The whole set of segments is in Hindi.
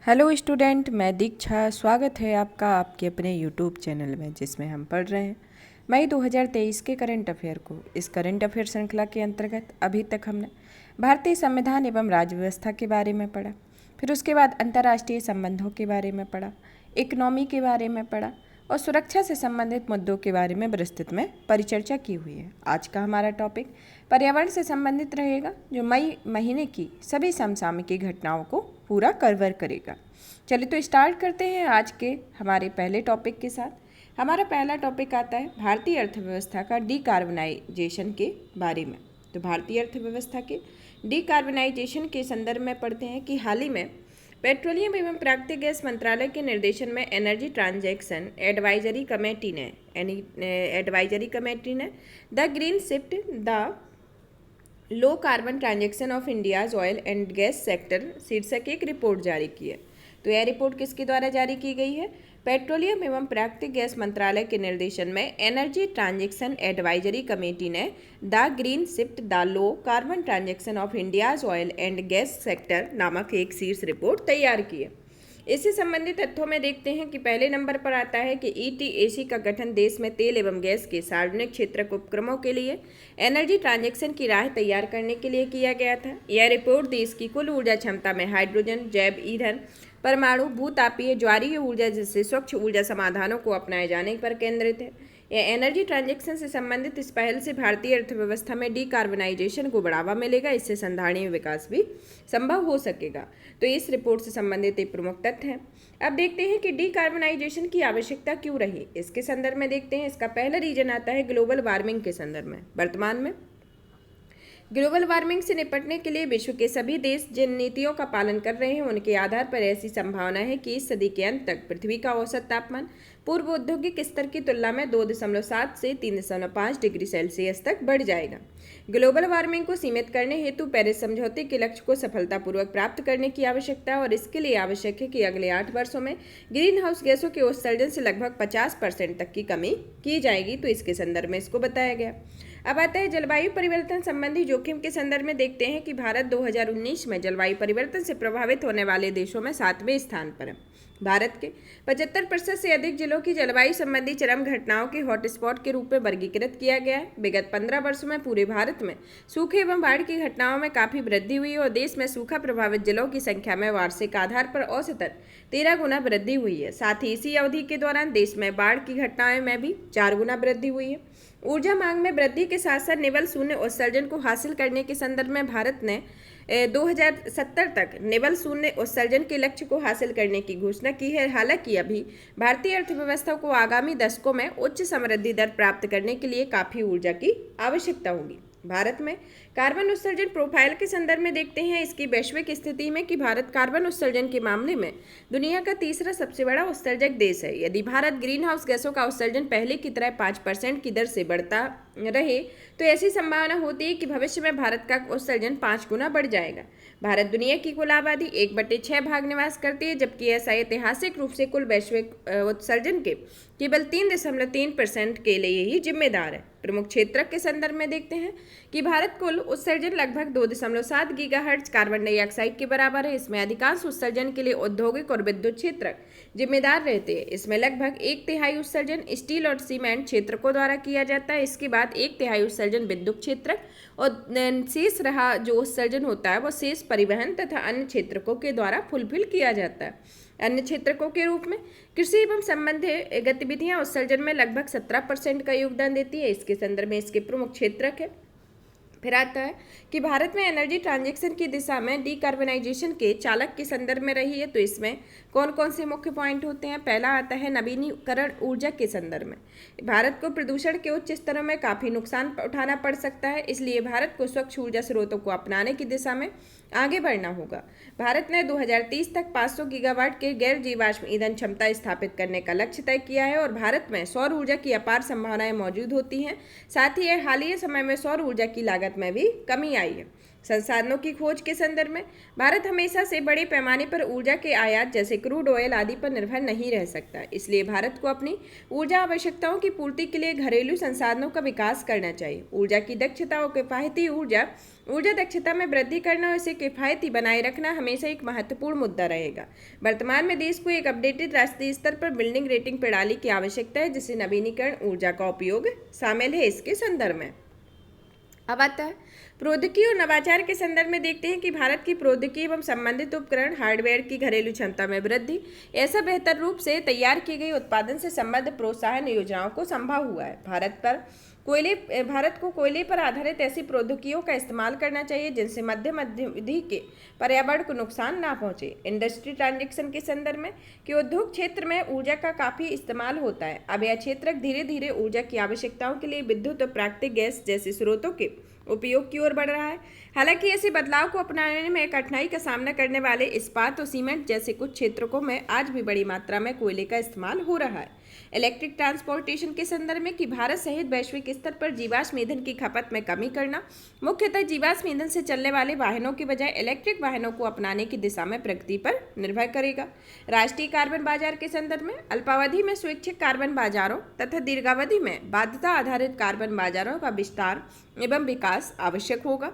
हेलो स्टूडेंट, मैं दीक्षा। स्वागत है आपका आपके अपने यूट्यूब चैनल में, जिसमें हम पढ़ रहे हैं मई 2023 के करंट अफेयर को। इस करंट अफेयर श्रृंखला के अंतर्गत अभी तक हमने भारतीय संविधान एवं राज्य व्यवस्था के बारे में पढ़ा, फिर उसके बाद अंतर्राष्ट्रीय संबंधों के बारे में पढ़ा, इकोनॉमी के बारे में पढ़ा और सुरक्षा से संबंधित मुद्दों के बारे में विस्तृत में परिचर्चा की हुई है। आज का हमारा टॉपिक पर्यावरण से संबंधित रहेगा, जो मई महीने की सभी समसामयिक घटनाओं को पूरा कवर करेगा। चलिए तो स्टार्ट करते हैं आज के हमारे पहले टॉपिक के साथ। हमारा पहला टॉपिक आता है भारतीय अर्थव्यवस्था का डीकार्बनाइजेशन के बारे में। तो भारतीय अर्थव्यवस्था के डीकार्बनाइजेशन के संदर्भ में पढ़ते हैं कि हाल ही में पेट्रोलियम एवं प्राकृतिक गैस मंत्रालय के निर्देशन में एनर्जी ट्रांजैक्शन एडवाइजरी कमेटी ने the green shift the low carbon transaction of India's oil and gas sector शीर्षक एक रिपोर्ट जारी की है। तो यह रिपोर्ट किसके द्वारा जारी की गई है? पेट्रोलियम एवं प्राकृतिक गैस मंत्रालय के निर्देशन में एनर्जी ट्रांजैक्शन एडवाइजरी कमेटी ने the green shift the low carbon transaction of India's oil and gas sector नामक एक शीर्ष रिपोर्ट तैयार की है। इससे संबंधित तथ्यों में देखते हैं कि पहले नंबर पर आता है कि ईटीएसी का गठन देश में तेल एवं गैस के सार्वजनिक क्षेत्र उपक्रमों के लिए एनर्जी ट्रांजैक्शन की राह तैयार करने के लिए किया गया था। यह रिपोर्ट देश की कुल ऊर्जा क्षमता में हाइड्रोजन, जैव ईंधन, परमाणु, भूतापीय, ज्वारीय ऊर्जा जैसे स्वच्छ ऊर्जा समाधानों को अपनाए जाने पर केंद्रित है। यह एनर्जी ट्रांजैक्शन से संबंधित इस पहल से भारतीय अर्थव्यवस्था में डीकार्बनाइजेशन को बढ़ावा मिलेगा। इससे संधारणीय विकास भी संभव हो सकेगा। तो इस रिपोर्ट से संबंधित एक प्रमुख तथ्य है। अब देखते हैं कि डीकार्बनाइजेशन की आवश्यकता क्यों रही। इसके संदर्भ में देखते हैं। इसका पहला रीजन आता है ग्लोबल वार्मिंग के संदर्भ में। वर्तमान में ग्लोबल वार्मिंग से निपटने के लिए विश्व के सभी देश जिन नीतियों का पालन कर रहे हैं, उनके आधार पर ऐसी संभावना है कि इस सदी के अंत तक पृथ्वी का औसत तापमान पूर्व औद्योगिक स्तर की तुलना में 2.7 से 3.5 डिग्री सेल्सियस तक बढ़ जाएगा। ग्लोबल वार्मिंग को सीमित करने हेतु पेरिस समझौते के लक्ष्य को सफलतापूर्वक प्राप्त करने की आवश्यकता है और इसके लिए आवश्यक है कि अगले 8 वर्षों में ग्रीन हाउस गैसों के उत्सर्जन से लगभग 50% तक की कमी की जाएगी। तो इसके संदर्भ में इसको बताया गया। अब आता है जलवायु परिवर्तन संबंधी जोखिम के संदर्भ में देखते हैं कि भारत 2019 में जलवायु परिवर्तन से प्रभावित होने वाले देशों में 7वें स्थान पर है। भारत के 75% से अधिक जिलों की जलवायु संबंधी चरम घटनाओं के हॉटस्पॉट के रूप में वर्गीकृत किया गया है। विगत 15 वर्षों में पूरे भारत में सूखे एवं बाढ़ की घटनाओं में काफी वृद्धि हुई और देश में सूखा प्रभावित जिलों की संख्या में वार्षिक आधार पर औसतन 13 गुना वृद्धि हुई है। साथ ही इसी अवधि के दौरान देश में बाढ़ की घटनाओं में भी 4 गुना वृद्धि हुई है। ऊर्जा मांग में वृद्धि के साथ साथ निवल शून्य उत्सर्जन को हासिल करने के संदर्भ में भारत ने 2070 तक निवल शून्य उत्सर्जन के लक्ष्य को हासिल करने की घोषणा की है। हालांकि अभी भारतीय अर्थव्यवस्था को आगामी दशकों में उच्च समृद्धि दर प्राप्त करने के लिए काफी ऊर्जा की आवश्यकता होगी। भारत में कार्बन उत्सर्जन प्रोफाइल के संदर्भ में देखते हैं इसकी वैश्विक स्थिति में कि भारत कार्बन उत्सर्जन के मामले में दुनिया का तीसरा सबसे बड़ा उत्सर्जक देश है। यदि भारत ग्रीन हाउस गैसों का उत्सर्जन पहले की तरह 5% की दर से बढ़ता रहे तो ऐसी संभावना होती है कि भविष्य में भारत का उत्सर्जन 5 गुना बढ़ जाएगा। भारत दुनिया की कुल आबादी 1/6 भाग निवास करती है, जबकि ऐसा ऐतिहासिक रूप से कुल वैश्विक उत्सर्जन के केवल 3.3% के लिए ही जिम्मेदार है। प्रमुख क्षेत्र के संदर्भ में देखते हैं कि भारत कुल उत्सर्जन लगभग 2.7 गीगाहर्ट्ज कार्बन डाइऑक्साइड के बराबर है। इसमें अधिकांश उत्सर्जन के लिए औद्योगिक और विद्युत क्षेत्र जिम्मेदार रहते हैं। इसमें लगभग 1/3 उत्सर्जन स्टील और सीमेंट क्षेत्रकों द्वारा किया जाता है। इसके बाद 1/3 उत्सर्जन विद्युत क्षेत्र और शेष रहा जो उत्सर्जन होता है वो शेष परिवहन तथा अन्य क्षेत्रकों के द्वारा फुलफिल किया जाता है। अन्य क्षेत्रकों के रूप में कृषि एवं संबंधित गतिविधियां उत्सर्जन में लगभग 17% का योगदान देती है। इसके संदर्भ में इसके प्रमुख क्षेत्र है। फिर आता है कि भारत में एनर्जी ट्रांजैक्शन की दिशा में डीकार्बनाइजेशन के चालक के संदर्भ में रही है। तो इसमें कौन कौन से मुख्य पॉइंट होते हैं? पहला आता है नवीनीकरण ऊर्जा के संदर्भ में। भारत को प्रदूषण के उच्च स्तरों में काफ़ी नुकसान उठाना पड़ सकता है, इसलिए भारत को स्वच्छ ऊर्जा स्रोतों को अपनाने की दिशा में आगे बढ़ना होगा। भारत ने 2030 तक 500 गीगावाट के गैर जीवाश्म ईंधन क्षमता स्थापित करने का लक्ष्य तय किया है और भारत में सौर ऊर्जा की अपार संभावनाएं मौजूद होती हैं। साथ ही हालिया समय में सौर ऊर्जा की लागत में भी कमी आई है। संसाधनों की खोज के संदर्भ में भारत हमेशा से बड़े पैमाने पर ऊर्जा के आयात जैसे क्रूड ऑयल आदि पर निर्भर नहीं रह सकता। इसलिए भारत को अपनी ऊर्जा आवश्यकताओं की पूर्ति के लिए घरेलू संसाधनों का विकास करना चाहिए। ऊर्जा की दक्षता और किफायती ऊर्जा दक्षता में वृद्धि करना और इसे किफायती बनाए रखना हमेशा एक महत्वपूर्ण मुद्दा रहेगा। वर्तमान में देश को एक अपडेटेड राष्ट्रीय स्तर पर बिल्डिंग रेटिंग प्रणाली की आवश्यकता है, जिससे नवीनीकरण ऊर्जा का उपयोग शामिल है। इसके संदर्भ में अब आता है प्रौद्योगिकी और नवाचार के संदर्भ में देखते हैं कि भारत की प्रौद्योगिकी एवं संबंधित उपकरण हार्डवेयर की घरेलू क्षमता में वृद्धि ऐसा बेहतर रूप से तैयार की गई उत्पादन से संबद्ध प्रोत्साहन योजनाओं को संभव हुआ है। भारत को कोयले पर आधारित ऐसी प्रौद्योगिकियों का इस्तेमाल करना चाहिए जिनसे मध्यम अवधि के पर्यावरण को नुकसान ना पहुंचे। इंडस्ट्री ट्रांजेक्शन के संदर्भ में कि उद्योग क्षेत्र में ऊर्जा का काफ़ी इस्तेमाल होता है। अब यह क्षेत्र धीरे धीरे ऊर्जा की आवश्यकताओं के लिए विद्युत और प्राकृतिक गैस जैसे स्रोतों के उपयोग की ओर बढ़ रहा है। हालांकि ऐसे बदलाव को अपनाने में कठिनाई का सामना करने वाले इस्पात और सीमेंट जैसे कुछ क्षेत्रों में आज भी बड़ी मात्रा में कोयले का इस्तेमाल हो रहा है। इलेक्ट्रिक ट्रांसपोर्टेशन के संदर्भ में कि भारत सहित वैश्विक स्तर पर जीवाश्म ईंधन की खपत में कमी करना, मुख्यतः जीवाश्म ईंधन से चलने वाले वाहनों के बजाय इलेक्ट्रिक वाहनों को अपनाने की दिशा में प्रगति पर निर्भर करेगा। राष्ट्रीय कार्बन बाजार के संदर्भ में अल्पावधि में स्वैच्छिक कार्बन बाजारों तथा दीर्घावधि में बाध्यता आधारित कार्बन बाजारों का विस्तार एवं विकास आवश्यक होगा।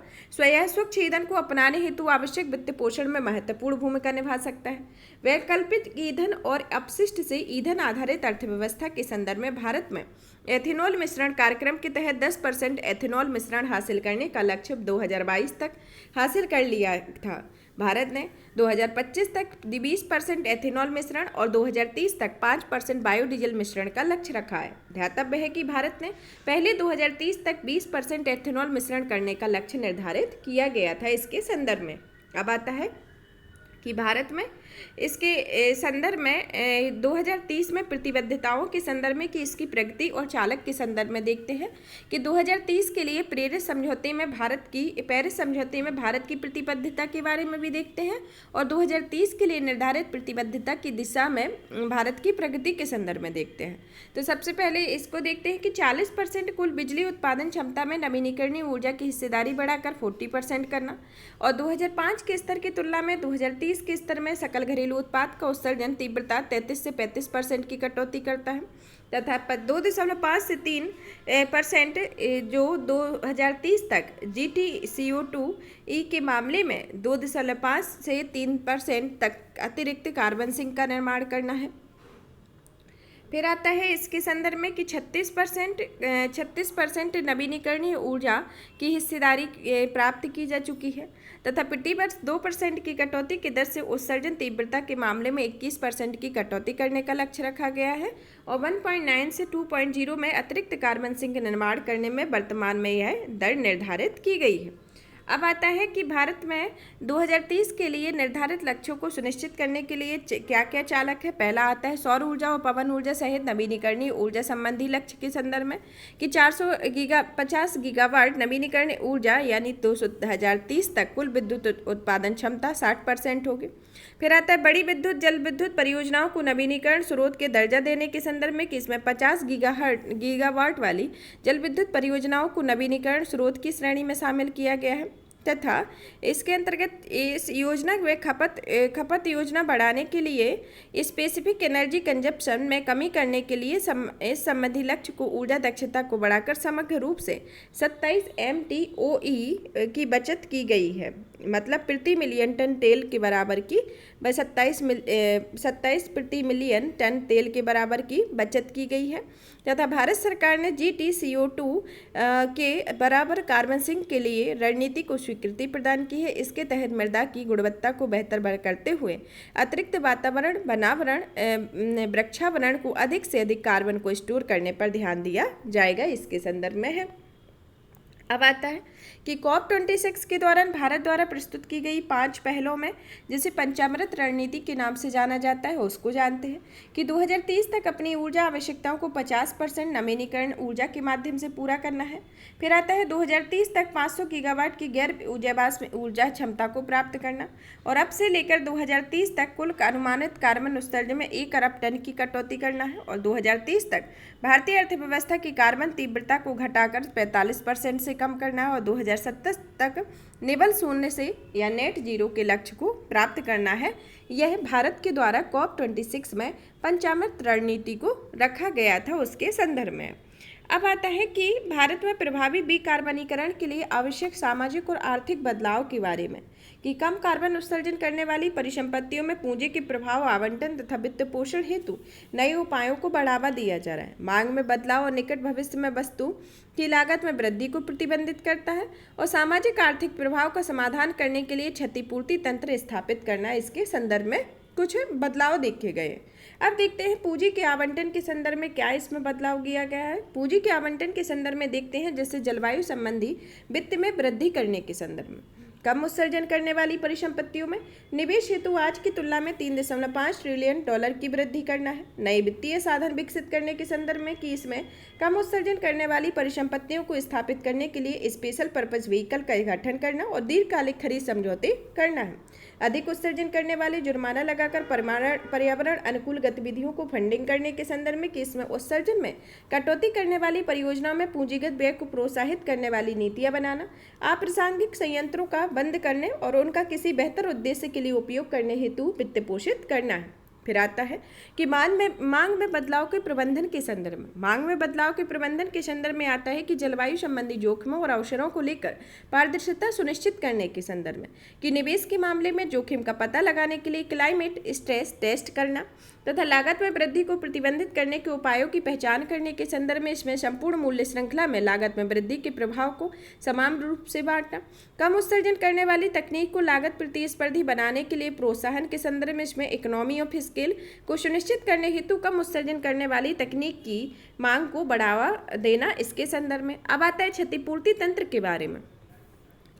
स्वच्छ ईंधन को अपनाने हेतु आवश्यक वित्त पोषण में महत्वपूर्ण भूमिका निभा सकता है। वैकल्पिक ईंधन और अपशिष्ट से ईंधन आधारित अर्थव्यवस्था के संदर्भ में भारत में एथेनॉल मिश्रण कार्यक्रम के तहत 10% एथेनॉल मिश्रण हासिल करने का लक्ष्य 2022 तक हासिल कर लिया था। भारत ने 2025 तक 20% एथेनॉल मिश्रण और 2030 तक 5% बायोडीजल मिश्रण का लक्ष्य रखा है। ध्यातव्य है कि भारत ने पहले 2030 तक 20% एथेनॉल मिश्रण करने का लक्ष्य निर्धारित किया गया था। इसके संदर्भ में अब आता है कि भारत में इसके संदर्भ में 2030 में प्रतिबद्धताओं के संदर्भ में कि इसकी प्रगति और चालक के संदर्भ में देखते हैं कि 2030 के लिए पेरिस समझौते में भारत की प्रतिबद्धता के बारे में भी देखते हैं और 2030 के लिए निर्धारित प्रतिबद्धता की दिशा में भारत की प्रगति के संदर्भ में देखते हैं। तो सबसे पहले इसको देखते हैं कि 40% कुल बिजली उत्पादन क्षमता में नवीनीकरणीय ऊर्जा की हिस्सेदारी बढ़ाकर 40% करना और 2005 के स्तर की तुलना में 2030 के स्तर में सकल घरेलू उत्पाद का उत्सर्जन तीव्रता 33 से 35% की कटौती करता है तथा 2.5 से 3% जो 2030 तक GT/CO2e के मामले में 2.5 से 3% तक अतिरिक्त कार्बन सिंक का निर्माण करना है। फिर आता है इसके संदर्भ में कि 36% नवीनीकरणीय ऊर्जा की हिस्सेदारी प्राप्त की जा चुकी है तथा प्रति वर्ष 2% की कटौती की दर से उत्सर्जन तीव्रता के मामले में 21% की कटौती करने का लक्ष्य रखा गया है और 1.9 से 2.0 में अतिरिक्त कार्बन सिंक निर्माण करने में वर्तमान में यह दर निर्धारित की गई है। अब आता है कि भारत में 2030 के लिए निर्धारित लक्ष्यों को सुनिश्चित करने के लिए क्या क्या चालक है। पहला आता है सौर ऊर्जा और पवन ऊर्जा सहित नवीनीकरणीय ऊर्जा संबंधी लक्ष्य के संदर्भ में कि 50 गीगावाट नवीनीकरणीय ऊर्जा यानी 2030 तक कुल विद्युत उत्पादन क्षमता 60% होगी। फिर आता है बड़ी विद्युत जल विद्युत परियोजनाओं को नवीनीकरण स्रोत के दर्जा देने के संदर्भ में कि इसमें 50 गीगावाट वाली जल विद्युत परियोजनाओं को नवीनीकरण स्रोत की श्रेणी में शामिल किया गया है तथा इसके अंतर्गत इस योजना में खपत योजना बढ़ाने के लिए स्पेसिफिक एनर्जी कंजप्शन में कमी करने के लिए इस संबंधी लक्ष्य को ऊर्जा दक्षता को बढ़ाकर समग्र रूप से 27 MTOE की बचत की गई है। मतलब प्रति मिलियन टन तेल के बराबर की 27 प्रति मिलियन टन तेल के बराबर की बचत की गई है तथा भारत सरकार ने GT/CO2 के बराबर कार्बन सिंक के लिए रणनीति को स्वीकृति प्रदान की है। इसके तहत मृदा की गुणवत्ता को बेहतर करते हुए अतिरिक्त वृक्षावरण को अधिक से अधिक कार्बन को स्टोर करने पर ध्यान दिया जाएगा। इसके संदर्भ में है। अब आता है कि COP26 के दौरान भारत द्वारा प्रस्तुत की गई 5 पहलों में जिसे पंचामृत रणनीति के नाम से जाना जाता है उसको जानते हैं कि 2030 तक अपनी ऊर्जा आवश्यकताओं को 50% नवीनीकरण ऊर्जा के माध्यम से पूरा करना है। फिर आता है 2030 तक 500 गीगावाट की गैर ऊर्जा क्षमता को प्राप्त करना और अब से लेकर 2030 तक कुल अनुमानित कार्बन उत्सर्जन में 1 अरब टन की कटौती करना है और 2030 तक भारतीय अर्थव्यवस्था की कार्बन तीव्रता को घटाकर 45% से कम करना है और 2070 तक निबल शून्य से या नेट जीरो के लक्ष्य को प्राप्त करना है। यह भारत के द्वारा COP26 में पंचामृत रणनीति को रखा गया था, उसके संदर्भ में। अब आता है कि भारत में प्रभावी विकार्बनीकरण के लिए आवश्यक सामाजिक और आर्थिक बदलाव के बारे में, कि कम कार्बन उत्सर्जन करने वाली परिसंपत्तियों में पूंजी के प्रभाव आवंटन तथा वित्त पोषण हेतु नए उपायों को बढ़ावा दिया जा रहा है। मांग में बदलाव और निकट भविष्य में वस्तु की लागत में वृद्धि को प्रतिबंधित करता है और सामाजिक आर्थिक प्रभाव का समाधान करने के लिए क्षतिपूर्ति तंत्र स्थापित करना, इसके संदर्भ में कुछ बदलाव देखे गए। अब देखते हैं पूंजी के आवंटन के संदर्भ में क्या इसमें बदलाव किया गया है। पूंजी के आवंटन के संदर्भ में देखते हैं जैसे जलवायु संबंधी वित्त में वृद्धि करने के संदर्भ में, कम उत्सर्जन करने वाली परिसंपत्तियों में निवेश हेतु आज की तुलना में $3.5 ट्रिलियन की वृद्धि करना है। नए वित्तीय साधन विकसित करने के संदर्भ में कि इसमें कम उत्सर्जन करने वाली परिसंपत्तियों को स्थापित करने के लिए स्पेशल पर्पज व्हीकल का गठन करना और दीर्घकालिक खरीद समझौते करना है। अधिक उत्सर्जन करने वाले जुर्माना लगाकर पर्यावरण अनुकूल गतिविधियों को फंडिंग करने के संदर्भ में कि इसमें उत्सर्जन में कटौती करने वाली परियोजनाओं में पूंजीगत व्यय को प्रोत्साहित करने वाली नीतियां बनाना, अप्रासंगिक संयंत्रों का बंद करने और उनका किसी बेहतर उद्देश्य के लिए उपयोग करने हेतु वित्त पोषित करना है। फिर आता है कि मांग में बदलाव के प्रबंधन के संदर्भ में, मांग में बदलाव के प्रबंधन के संदर्भ में आता है कि जलवायु संबंधी जोखिमों और अवसरों को लेकर पारदर्शिता सुनिश्चित करने के संदर्भ में, कि निवेश के मामले में जोखिम का पता लगाने के लिए क्लाइमेट स्ट्रेस टेस्ट करना तथा लागत में वृद्धि को प्रतिबंधित करने के उपायों की पहचान करने के संदर्भ में इसमें संपूर्ण मूल्य श्रृंखला में लागत में वृद्धि के प्रभाव को समान रूप से बांटना, कम उत्सर्जन करने वाली तकनीक को लागत प्रतिस्पर्धी बनाने के लिए प्रोत्साहन के संदर्भ में इसमें इकोनॉमी ऑफ स्केल को सुनिश्चित करने हेतु कम उत्सर्जन करने वाली तकनीक की मांग को बढ़ावा देना, इसके संदर्भ में। अब आता है क्षतिपूर्ति तंत्र के बारे में।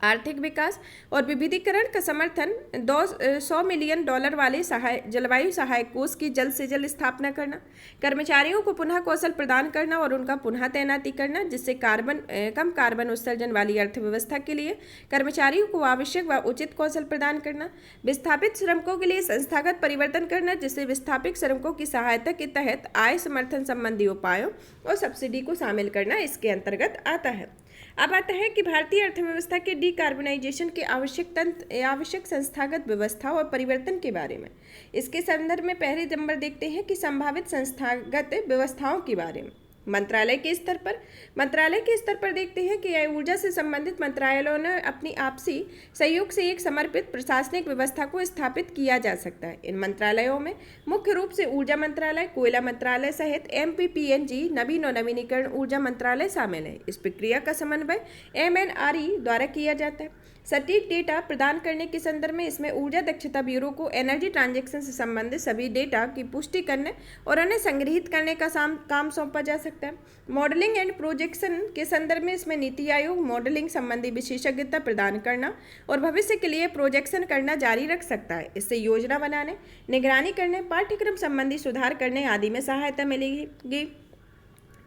आर्थिक विकास और विविधीकरण का समर्थन $100 मिलियन वाले जलवायु सहायक कोष की जल्द से जल्द स्थापना करना, कर्मचारियों को पुनः कौशल प्रदान करना और उनका पुनः तैनाती करना जिससे कम कार्बन उत्सर्जन वाली अर्थव्यवस्था के लिए कर्मचारियों को आवश्यक व उचित कौशल प्रदान करना, विस्थापित श्रमिकों के लिए संस्थागत परिवर्तन करना जिससे विस्थापित श्रमिकों की सहायता के तहत आय समर्थन संबंधी उपायों और सब्सिडी को शामिल करना इसके अंतर्गत आता है। अब आता है कि भारतीय अर्थव्यवस्था के डीकार्बनाइजेशन के आवश्यक संस्थागत व्यवस्था और परिवर्तन के बारे में। इसके संदर्भ में पहले नंबर देखते हैं कि संभावित संस्थागत व्यवस्थाओं के बारे में। मंत्रालय के स्तर पर देखते हैं कि ऊर्जा से संबंधित मंत्रालयों ने अपनी आपसी सहयोग से एक समर्पित प्रशासनिक व्यवस्था को स्थापित किया जा सकता है। इन मंत्रालयों में मुख्य रूप से ऊर्जा मंत्रालय, कोयला मंत्रालय सहित MPPNG नवीन और नवीनीकरण ऊर्जा मंत्रालय शामिल है। इस प्रक्रिया का समन्वय MNRE द्वारा किया जाता है। सटीक डेटा प्रदान करने के संदर्भ में इसमें ऊर्जा दक्षता ब्यूरो को एनर्जी ट्रांजैक्शन से संबंधित सभी डेटा की पुष्टि करने और उन्हें संग्रहित करने का काम सौंपा जा सकता है। मॉडलिंग एंड प्रोजेक्शन के संदर्भ में इसमें नीति आयोग मॉडलिंग संबंधी विशेषज्ञता प्रदान करना और भविष्य के लिए प्रोजेक्शन करना जारी रख सकता है। इससे योजना बनाने, निगरानी करने, पाठ्यक्रम संबंधी सुधार करने आदि में सहायता मिलेगी।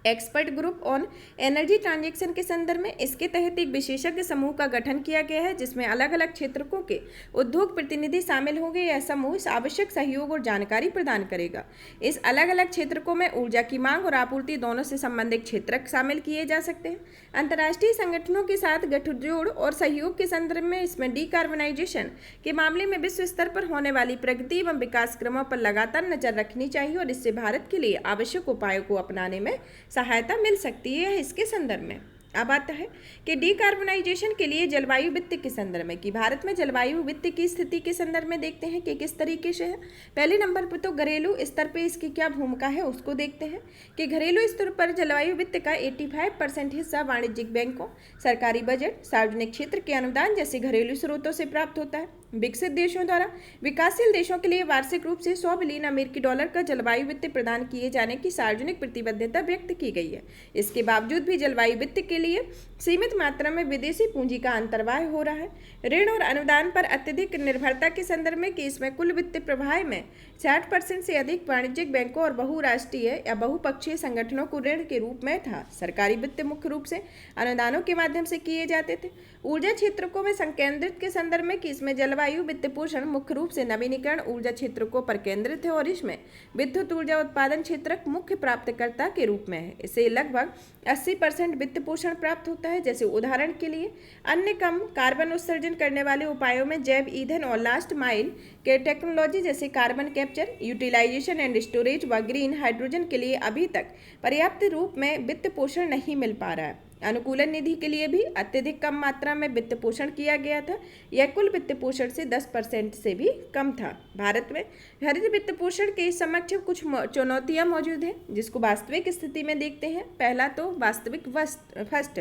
Expert group on energy transaction के संदर्भ में इसके तहत एक विशेषज्ञ समूह का गठन किया गया है जिसमें अलग अलग क्षेत्रों के उद्योग प्रतिनिधि शामिल होंगे। यह समूह आवश्यक सहयोग और जानकारी प्रदान करेगा। इस अलग अलग क्षेत्रों में ऊर्जा की मांग और आपूर्ति दोनों से संबंधित क्षेत्र शामिल किए जा सकते हैं। अंतर्राष्ट्रीय संगठनों के साथ गठजोड़ और सहयोग के संदर्भ में इसमें डीकार्बनाइजेशन के मामले में विश्व स्तर पर होने वाली प्रगति एवं विकास क्रमों पर लगातार नजर रखनी चाहिए और इससे भारत के लिए आवश्यक उपायों को अपनाने में सहायता मिल सकती है इसके संदर्भ में। अब आता है कि डीकार्बनाइजेशन के लिए जलवायु वित्त के संदर्भ में, कि भारत में जलवायु वित्त की स्थिति के संदर्भ में देखते हैं कि किस तरीके से है। पहले नंबर पर तो घरेलू स्तर पे इसकी क्या भूमिका है उसको देखते हैं कि घरेलू स्तर पर जलवायु वित्त का 85% हिस्सा वाणिज्यिक बैंकों, सरकारी बजट, सार्वजनिक क्षेत्र के अनुदान जैसे घरेलू स्रोतों से प्राप्त होता है। विकसित देशों द्वारा विकासशील देशों के लिए वार्षिक रूप से $100 बिलियन का जलवायु वित्त प्रदान किए जाने की सार्वजनिक प्रतिबद्धता व्यक्त की गई है। इसके बावजूद भी जलवायु वित्त के लिए सीमित मात्रा में विदेशी पूंजी का अंतर्वाह हो रहा है। ऋण और अनुदान पर अत्यधिक निर्भरता के संदर्भ में कि इसमें कुल वित्त प्रवाह में 60% से अधिक वाणिज्यिक बैंकों और बहुराष्ट्रीय या बहुपक्षीय संगठनों को ऋण के रूप में था। सरकारी वित्त मुख्य रूप से अनुदानों के माध्यम से किए जाते थे। ऊर्जा क्षेत्रों में संकेंद्रित के संदर्भ में कि इसमें जलवायु जलवायु वित्त पोषण मुख्य रूप से नवीनीकरण ऊर्जा क्षेत्रों पर केंद्रित है और इसमें विद्युत ऊर्जा उत्पादन क्षेत्र मुख्य प्राप्तकर्ता के रूप में है। इसे लगभग 80% वित्त पोषण प्राप्त होता है। जैसे उदाहरण के लिए अन्य कम कार्बन उत्सर्जन करने वाले उपायों में जैव ईंधन और लास्ट माइल के टेक्नोलॉजी जैसे carbon capture, utilization and storage व ग्रीन हाइड्रोजन के लिए अभी तक पर्याप्त रूप में वित्त पोषण नहीं मिल पा रहा है। अनुकूलन निधि के लिए भी अत्यधिक कम मात्रा में वित्त पोषण किया गया था। यह कुल वित्त पोषण से 10% से भी कम था। भारत में हरित वित्त पोषण के समक्ष कुछ चुनौतियां मौजूद हैं, जिसको वास्तविक स्थिति में देखते हैं। पहला तो वास्तविक फर्स्ट,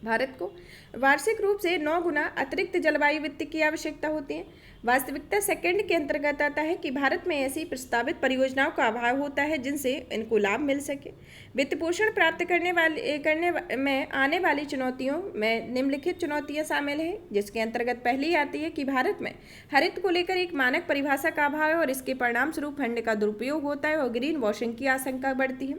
भारत को वार्षिक रूप से 9 गुना अतिरिक्त जलवायु वित्त की आवश्यकता होती है। वास्तविकता सेकंड के अंतर्गत आता है कि भारत में ऐसी प्रस्तावित परियोजनाओं का अभाव होता है जिनसे इनको लाभ मिल सके। वित्त पोषण प्राप्त करने में आने वाली चुनौतियों में निम्नलिखित चुनौतियां शामिल हैं, जिसके अंतर्गत पहली आती है कि भारत में हरित को लेकर एक मानक परिभाषा का अभाव है और इसके परिणाम स्वरूप फंड का दुरुपयोग होता है और ग्रीन वॉशिंग की आशंका बढ़ती है।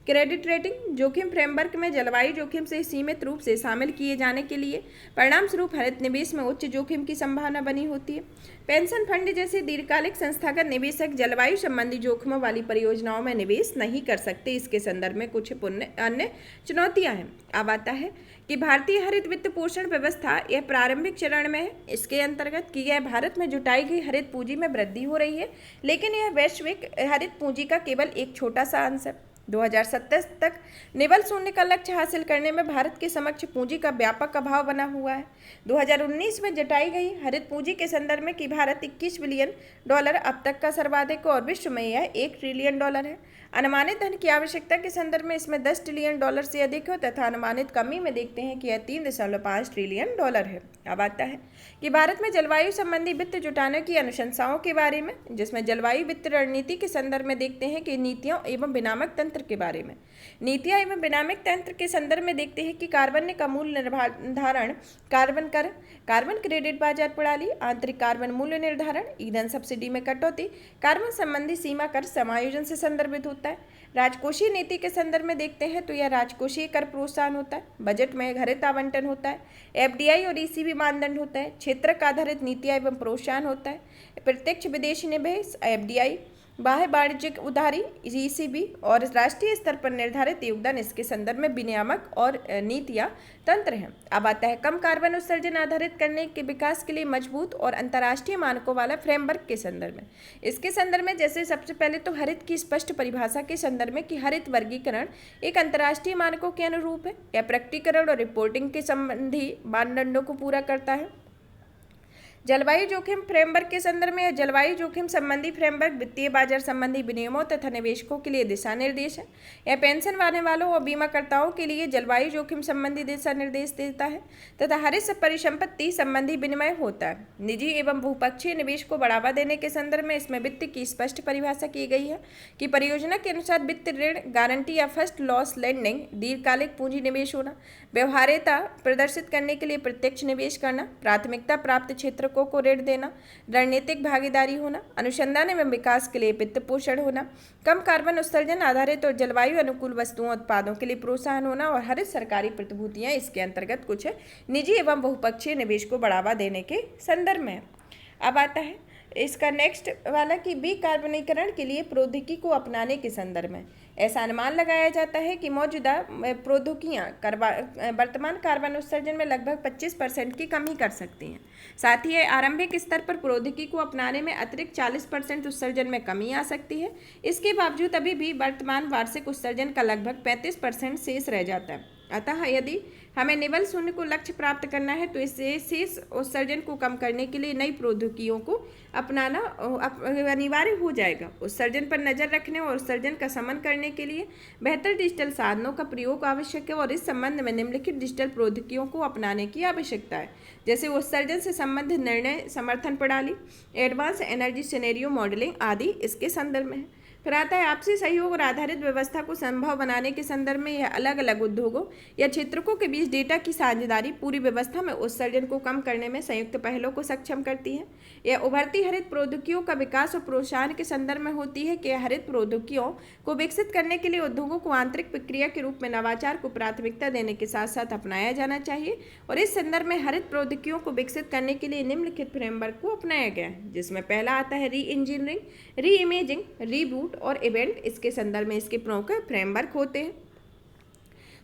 क्रेडिट रेटिंग जोखिम फ्रेमवर्क में जलवायु जोखिम से सीमित रूप से शामिल किए जाने के लिए परिणाम स्वरूप हरित निवेश में उच्च जोखिम की संभावना बनी होती है। पेंशन फंड जैसे दीर्घकालिक संस्थागत निवेशक जलवायु संबंधी जोखिमों वाली परियोजनाओं में निवेश नहीं कर सकते। इसके संदर्भ में कुछ अन्य चुनौतियां हैं। अब आता है कि भारतीय हरित वित्त पोषण व्यवस्था यह प्रारंभिक चरण में है। इसके अंतर्गत की गए भारत में जुटाई गई हरित पूंजी में वृद्धि हो रही है, लेकिन यह वैश्विक हरित पूंजी का केवल एक छोटा सा अंश है। 2027 तक निवल शून्य का लक्ष्य हासिल करने में भारत के समक्ष पूंजी का व्यापक अभाव बना हुआ है। 2019 में जुटाई गई हरित पूंजी के संदर्भ में कि भारत $21 बिलियन अब तक का सर्वाधिक और विश्व में यह $1 ट्रिलियन है। अनुमानित धन की आवश्यकता के संदर्भ में इसमें $10 ट्रिलियन से अधिक है तथा अनुमानित कमी में देखते हैं कि यह $3.5 ट्रिलियन है। अब आता है कि भारत में जलवायु संबंधी वित्त जुटाने की अनुशंसाओं के बारे में, जिसमें जलवायु वित्त रणनीति के संदर्भ में देखते हैं कि नीतियों एवं विनियामक तंत्र के बारे में। नीतियां एवं विनियामक तंत्र के संदर्भ में देखते हैं कि कार्बन का मूल्य निर्धारण, कार्बन कर, कार्बन क्रेडिट बाजार प्रणाली, आंतरिक कार्बन मूल्य निर्धारण, ईंधन सब्सिडी में कटौती, कार्बन संबंधी सीमा कर समायोजन से संदर्भित होता है। राजकोषीय नीति के संदर्भ में देखते हैं तो यह राजकोषीय कर प्रोत्साहन होता है। बजट में हरित आवंटन होता है। एफडीआई और ईसीबी मानदंड होता है। क्षेत्रक आधारित नीतियां एवं प्रोत्साहन होता है। प्रत्यक्ष विदेशी निवेश एफडीआई, बाह्य वाणिज्यिक उधारी ईसीबी और राष्ट्रीय स्तर पर निर्धारित योगदान इसके संदर्भ में विनियामक और नीतियां तंत्र हैं। अब आता है कम कार्बन उत्सर्जन आधारित करने के विकास के लिए मजबूत और अंतर्राष्ट्रीय मानकों वाला फ्रेमवर्क के संदर्भ में। इसके संदर्भ में जैसे सबसे पहले तो हरित की स्पष्ट परिभाषा के संदर्भ में कि हरित वर्गीकरण एक अंतर्राष्ट्रीय मानकों के अनुरूप है। यह प्रकटीकरण और रिपोर्टिंग के संबंधी मानदंडों को पूरा करता है। जलवायु जोखिम फ्रेमवर्क के संदर्भ में जलवायु जोखिम संबंधी फ्रेमवर्क वित्तीय बाजार संबंधी विनियमों तथा निवेशकों के लिए दिशा निर्देश है। यह पेंशन पाने वालों और बीमाकर्ताओं के लिए जलवायु जोखिम संबंधी दिशा निर्देश देता है तथा हरित परिसंपत्ति संबंधी विनिमय होता है। निजी एवं बहुपक्षीय निवेश को बढ़ावा देने के संदर्भ में इसमें वित्त की स्पष्ट परिभाषा की गई है कि परियोजना के अनुसार वित्त ऋण गारंटी या फर्स्ट लॉस लेंडिंग, दीर्घकालिक पूंजी निवेश होना, व्यवहार्यता प्रदर्शित करने के लिए प्रत्यक्ष निवेश करना, प्राथमिकता प्राप्त क्षेत्र को ऋण देना, रणनीतिक भागीदारी होना, अनुसंधान एवं विकास के लिए वित्त पोषण होना, कम कार्बन उत्सर्जन आधारित और जलवायु अनुकूल वस्तुओं उत्पादों के लिए प्रोत्साहन होना और हरित सरकारी प्रतिभूतियां इसके अंतर्गत कुछ है निजी एवं बहुपक्षीय निवेश को बढ़ावा देने के संदर्भ में। अब आता है इसका नेक्स्ट वाला कि विकार्बनीकरण के लिए प्रौद्योगिकी को अपनाने के संदर्भ में ऐसा अनुमान लगाया जाता है कि मौजूदा प्रौद्योगिकियां वर्तमान कार्बन उत्सर्जन में लगभग 25% की कमी कर सकती हैं। साथ ही आरंभिक स्तर पर प्रौद्योगिकी को अपनाने में अतिरिक्त 40% उत्सर्जन में कमी आ सकती है। इसके बावजूद अभी भी वर्तमान वार्षिक उत्सर्जन का लगभग 35% शेष रह जाता है। अतः यदि हमें निवल शून्य को लक्ष्य प्राप्त करना है तो इससे शेष उत्सर्जन को कम करने के लिए नई प्रौद्योगिकियों को अपनाना अनिवार्य हो जाएगा। उत्सर्जन पर नजर रखने और उत्सर्जन का शमन करने के लिए बेहतर डिजिटल साधनों का प्रयोग आवश्यक है और इस संबंध में निम्नलिखित डिजिटल प्रौद्योगिकियों को अपनाने की आवश्यकता है, जैसे उत्सर्जन से संबंधित निर्णय समर्थन प्रणाली, एडवांस एनर्जी सिनेरियो मॉडलिंग आदि इसके संदर्भ में है। फिर आता है आपसी सहयोग और आधारित व्यवस्था को संभव बनाने के संदर्भ में यह अलग अलग उद्योगों या क्षेत्रों के बीच डेटा की साझेदारी पूरी व्यवस्था में उत्सर्जन को कम करने में संयुक्त पहलों को सक्षम करती है। यह उभरती हरित प्रौद्योगिकियों का विकास और प्रोत्साहन के संदर्भ में होती है कि हरित प्रौद्योगिकियों को विकसित करने के लिए उद्योगों को आंतरिक प्रक्रिया के रूप में नवाचार को प्राथमिकता देने के साथ साथ अपनाया जाना चाहिए और इस संदर्भ में हरित प्रौद्योगिकियों को विकसित करने के लिए निम्नलिखित फ्रेमवर्क को अपनाया गया है, जिसमें पहला आता है री इंजीनियरिंग, री इमेजिंग, रीबूट और इवेंट। इसके संदर्भ में इसके प्रमुख फ्रेमवर्क होते हैं।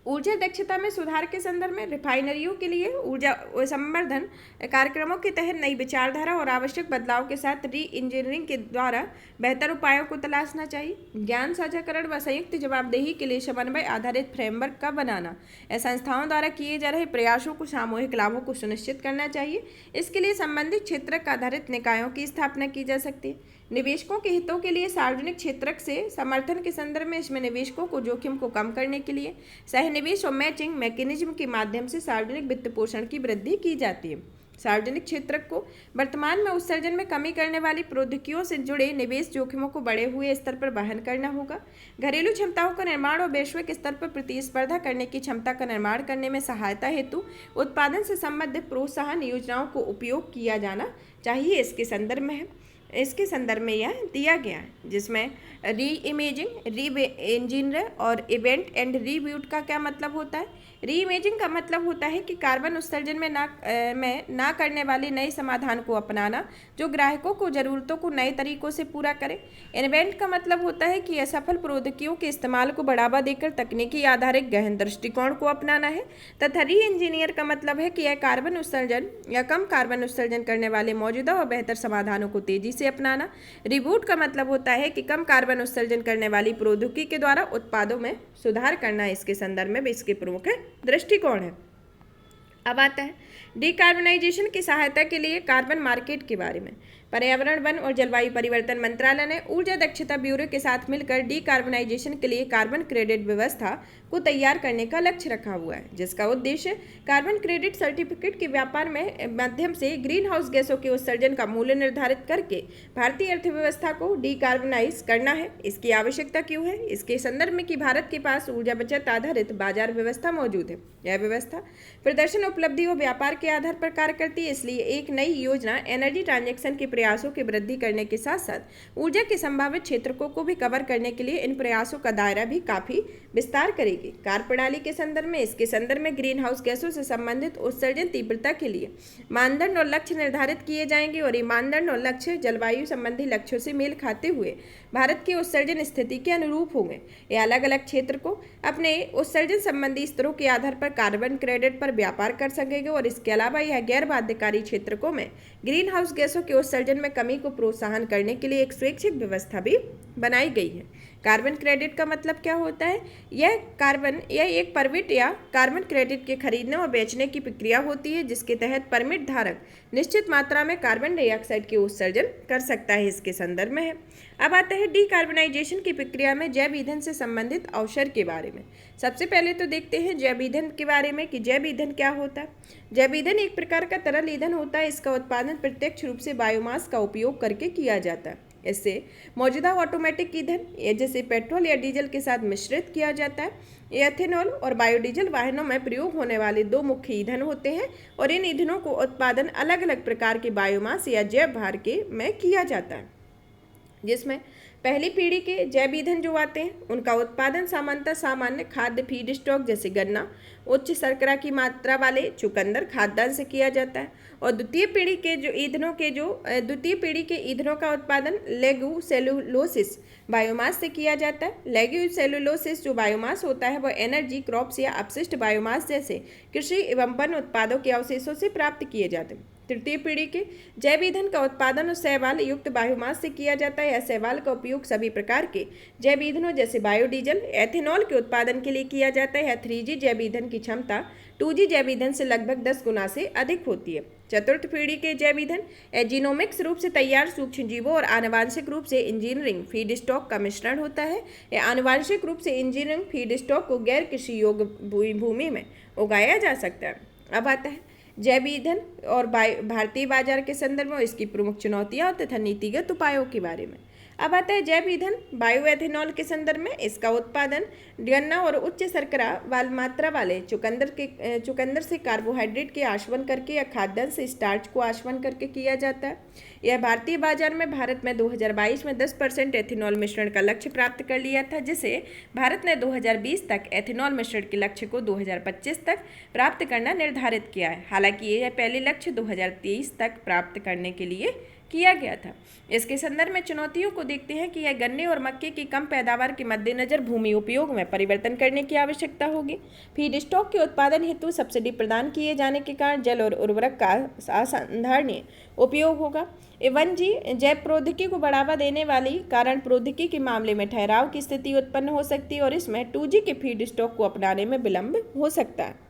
ऊर्जा दक्षता में सुधार के संदर्भ में रिफाइनरियों के लिए ऊर्जा संवर्धन कार्यक्रमों के तहत नई विचारधारा और आवश्यक बदलाव के साथ री इंजीनियरिंग के द्वारा बेहतर उपायों को तलाशना चाहिए। ज्ञान साझाकरण व संयुक्त जवाबदेही के लिए समन्वय आधारित फ्रेमवर्क का बनाना, संस्थाओं द्वारा किए जा रहे प्रयासों को सामूहिक लाभों को सुनिश्चित करना चाहिए। इसके लिए संबंधित क्षेत्रक आधारित निकायों की स्थापना की जा सकती है। निवेशकों के हितों के लिए सार्वजनिक क्षेत्र से समर्थन के संदर्भ में इसमें निवेशकों को जोखिम को कम करने के लिए सहनिवेश और मैचिंग मैकेनिज्म के माध्यम से सार्वजनिक वित्त पोषण की वृद्धि की जाती है। सार्वजनिक क्षेत्र को वर्तमान में उत्सर्जन में कमी करने वाली प्रौद्योगिकियों से जुड़े निवेश जोखिमों को बढ़े हुए स्तर पर वहन करना होगा। घरेलू क्षमताओं का निर्माण और वैश्विक स्तर पर प्रतिस्पर्धा करने की क्षमता का निर्माण करने में सहायता हेतु उत्पादन से संबंधित प्रोत्साहन योजनाओं को उपयोग किया जाना चाहिए। इसके संदर्भ में यह दिया गया है, जिसमें री इमेजिंग, री इंजीनियर और इवेंट एंड रीब्यूट का क्या मतलब होता है। री इमेजिंग का मतलब होता है कि कार्बन उत्सर्जन में ना करने वाले नए समाधान को अपनाना जो ग्राहकों को जरूरतों को नए तरीकों से पूरा करे। इवेंट का मतलब होता है कि असफल प्रौद्योगिकियों के इस्तेमाल को बढ़ावा देकर तकनीकी आधारित गहन दृष्टिकोण को अपनाना है। तथा री इंजीनियर का मतलब है कि यह कार्बन उत्सर्जन या कम कार्बन उत्सर्जन करने वाले मौजूदा और बेहतर समाधानों को तेजी से अपनाना। रिबूट का मतलब होता है कि कम कार्बन उत्सर्जन करने वाली प्रौद्योगिकी के द्वारा उत्पादों में सुधार करना। इसके संदर्भ में भी इसके प्रमुख दृष्टिकोण है। अब आता है डिकार्बनाइजेशन की सहायता के लिए कार्बन मार्केट के बारे में। पर्यावरण, वन और जलवायु परिवर्तन मंत्रालय ने ऊर्जा दक्षता ब्यूरो के साथ मिलकर डिकार्बनाइजेशन के लिए कार्बन क्रेडिट व्यवस्था को तैयार करने का लक्ष्य रखा हुआ है, जिसका उद्देश्य कार्बन क्रेडिट सर्टिफिकेट के व्यापार में माध्यम से ग्रीन हाउस गैसों के उत्सर्जन का मूल्य निर्धारित करके भारतीय अर्थव्यवस्था को डिकार्बनाइज करना है। इसकी आवश्यकता क्यों है? इसके संदर्भ में कि भारत के पास ऊर्जा बचत आधारित बाजार व्यवस्था मौजूद है। यह व्यवस्था प्रदर्शन, उपलब्धि और व्यापार के आधार पर कार्य करती है। इसलिए एक नई योजना एनर्जी ट्रांजैक्शन के प्रयासों की वृद्धि करने के साथ साथ ऊर्जा के संभावित क्षेत्रों को भी कवर करने के लिए इन प्रयासों का दायरा भी काफी विस्तार करेगी। कार्य प्रणाली के संदर्भ में इसके संदर्भ में ग्रीन हाउस गैसों से संबंधित उत्सर्जन तीव्रता के लिए मानदंड और लक्ष्य निर्धारित किए जाएंगे और ये मानदंड और लक्ष्य जलवायु संबंधी लक्ष्यों से मेल खाते हुए भारत की उत्सर्जन स्थिति के अनुरूप होंगे। ये अलग अलग क्षेत्र को अपने उत्सर्जन संबंधी स्तरों के आधार पर कार्बन क्रेडिट पर व्यापार कर सकेंगे और इसके अलावा यह गैर बाध्यकारी क्षेत्रों में ग्रीन हाउस गैसों के उत्सर्जन में कमी को प्रोत्साहन करने के लिए एक स्वैच्छिक व्यवस्था भी बनाई गई है। कार्बन क्रेडिट का मतलब क्या होता है? यह एक परमिट या कार्बन क्रेडिट के खरीदने और बेचने की प्रक्रिया होती है, जिसके तहत परमिट धारक निश्चित मात्रा में कार्बन डाइऑक्साइड के उत्सर्जन कर सकता है। इसके संदर्भ में है। अब आता है डिकार्बनाइजेशन की प्रक्रिया में जैव ईंधन से संबंधित अवसर के बारे में। सबसे पहले तो देखते हैं जैव ईंधन के बारे में कि जैव ईंधन क्या होता है। जैव ईंधन एक प्रकार का तरल ईंधन होता है। इसका उत्पादन प्रत्यक्ष रूप से बायोमास का उपयोग करके किया जाता है। इससे मौजूदा ऑटोमेटिक ईंधन जैसे पेट्रोल या डीजल के साथ मिश्रित किया जाता है। एथेनॉल और बायोडीजल वाहनों में प्रयोग होने वाले दो मुख्य ईंधन होते हैं और इन ईंधनों को उत्पादन अलग अलग प्रकार के बायोमास या जैव भार के में किया जाता है, जिसमें पहली पीढ़ी के जैव ईंधन जो आते हैं उनका उत्पादन सामान्यतः सामान्य खाद्य फीड स्टॉक जैसे गन्ना, उच्च शर्करा की मात्रा वाले चुकंदर, खाद्यान्न से किया जाता है। और द्वितीय पीढ़ी के ईंधनों का उत्पादन लेग्यू सेलुलोसिस बायोमास से किया जाता है। लेग्यू सेलुलोसिस जो बायोमास होता है वह एनर्जी क्रॉप्स या अपशिष्ट बायोमास जैसे कृषि एवं वन उत्पादों के अवशेषों से प्राप्त किए जाते हैं। तृतीय पीढ़ी के जैव ईंधन का उत्पादन और शैवाल युक्त बायोमास से किया जाता है। यह शैवाल का उपयोग सभी प्रकार के जैव ईंधनों जैसे बायोडीजल, एथेनॉल के उत्पादन के लिए किया जाता है। 3G जैव ईंधन की क्षमता 2G जैव ईंधन से लगभग 10 गुना से अधिक होती है। चतुर्थ पीढ़ी के जैव ईंधन जीनोमिक्स रूप से तैयार सूक्ष्म जीवों और आनुवांशिक रूप से इंजीनियरिंग फीड स्टॉक का मिश्रण होता है। यह आनुवांशिक रूप से इंजीनियरिंग फीड स्टॉक को गैर कृषि योग्य भूमि में उगाया जा सकता है। अब आता है जैव ईंधन और भारतीय बाजार के संदर्भ में इसकी प्रमुख चुनौतियां तथा नीतिगत उपायों के बारे में। अब आता है जैव ईंधन बायो एथेनॉल के संदर्भ में। इसका उत्पादन गन्ना और उच्च शर्करा वाल मात्रा वाले चुकंदर से कार्बोहाइड्रेट के आशवन करके या खाद्यान्न से स्टार्च को आशवन करके किया जाता है। यह भारतीय बाजार में भारत में 2022 में 10% एथेनॉल मिश्रण का लक्ष्य प्राप्त कर लिया था, जिसे भारत ने 2020 तक एथेनॉल मिश्रण के लक्ष्य को 2025 तक प्राप्त करना निर्धारित किया है। हालांकि यह पहले लक्ष्य 2023 तक प्राप्त करने के लिए किया गया था। इसके संदर्भ में चुनौतियों को देखते हैं कि यह गन्ने और मक्के की कम पैदावार के मद्देनजर भूमि उपयोग में परिवर्तन करने की आवश्यकता होगी। फीड स्टॉक के उत्पादन हेतु सब्सिडी प्रदान किए जाने के कारण जल और उर्वरक का असंधारणीय उपयोग होगा। 1G जैव प्रौद्योगिकी को बढ़ावा देने वाली कारण प्रौद्योगिकी के मामले में ठहराव की स्थिति उत्पन्न हो सकती है और इसमें 2G के फीड स्टॉक को अपनाने में विलंब हो सकता है।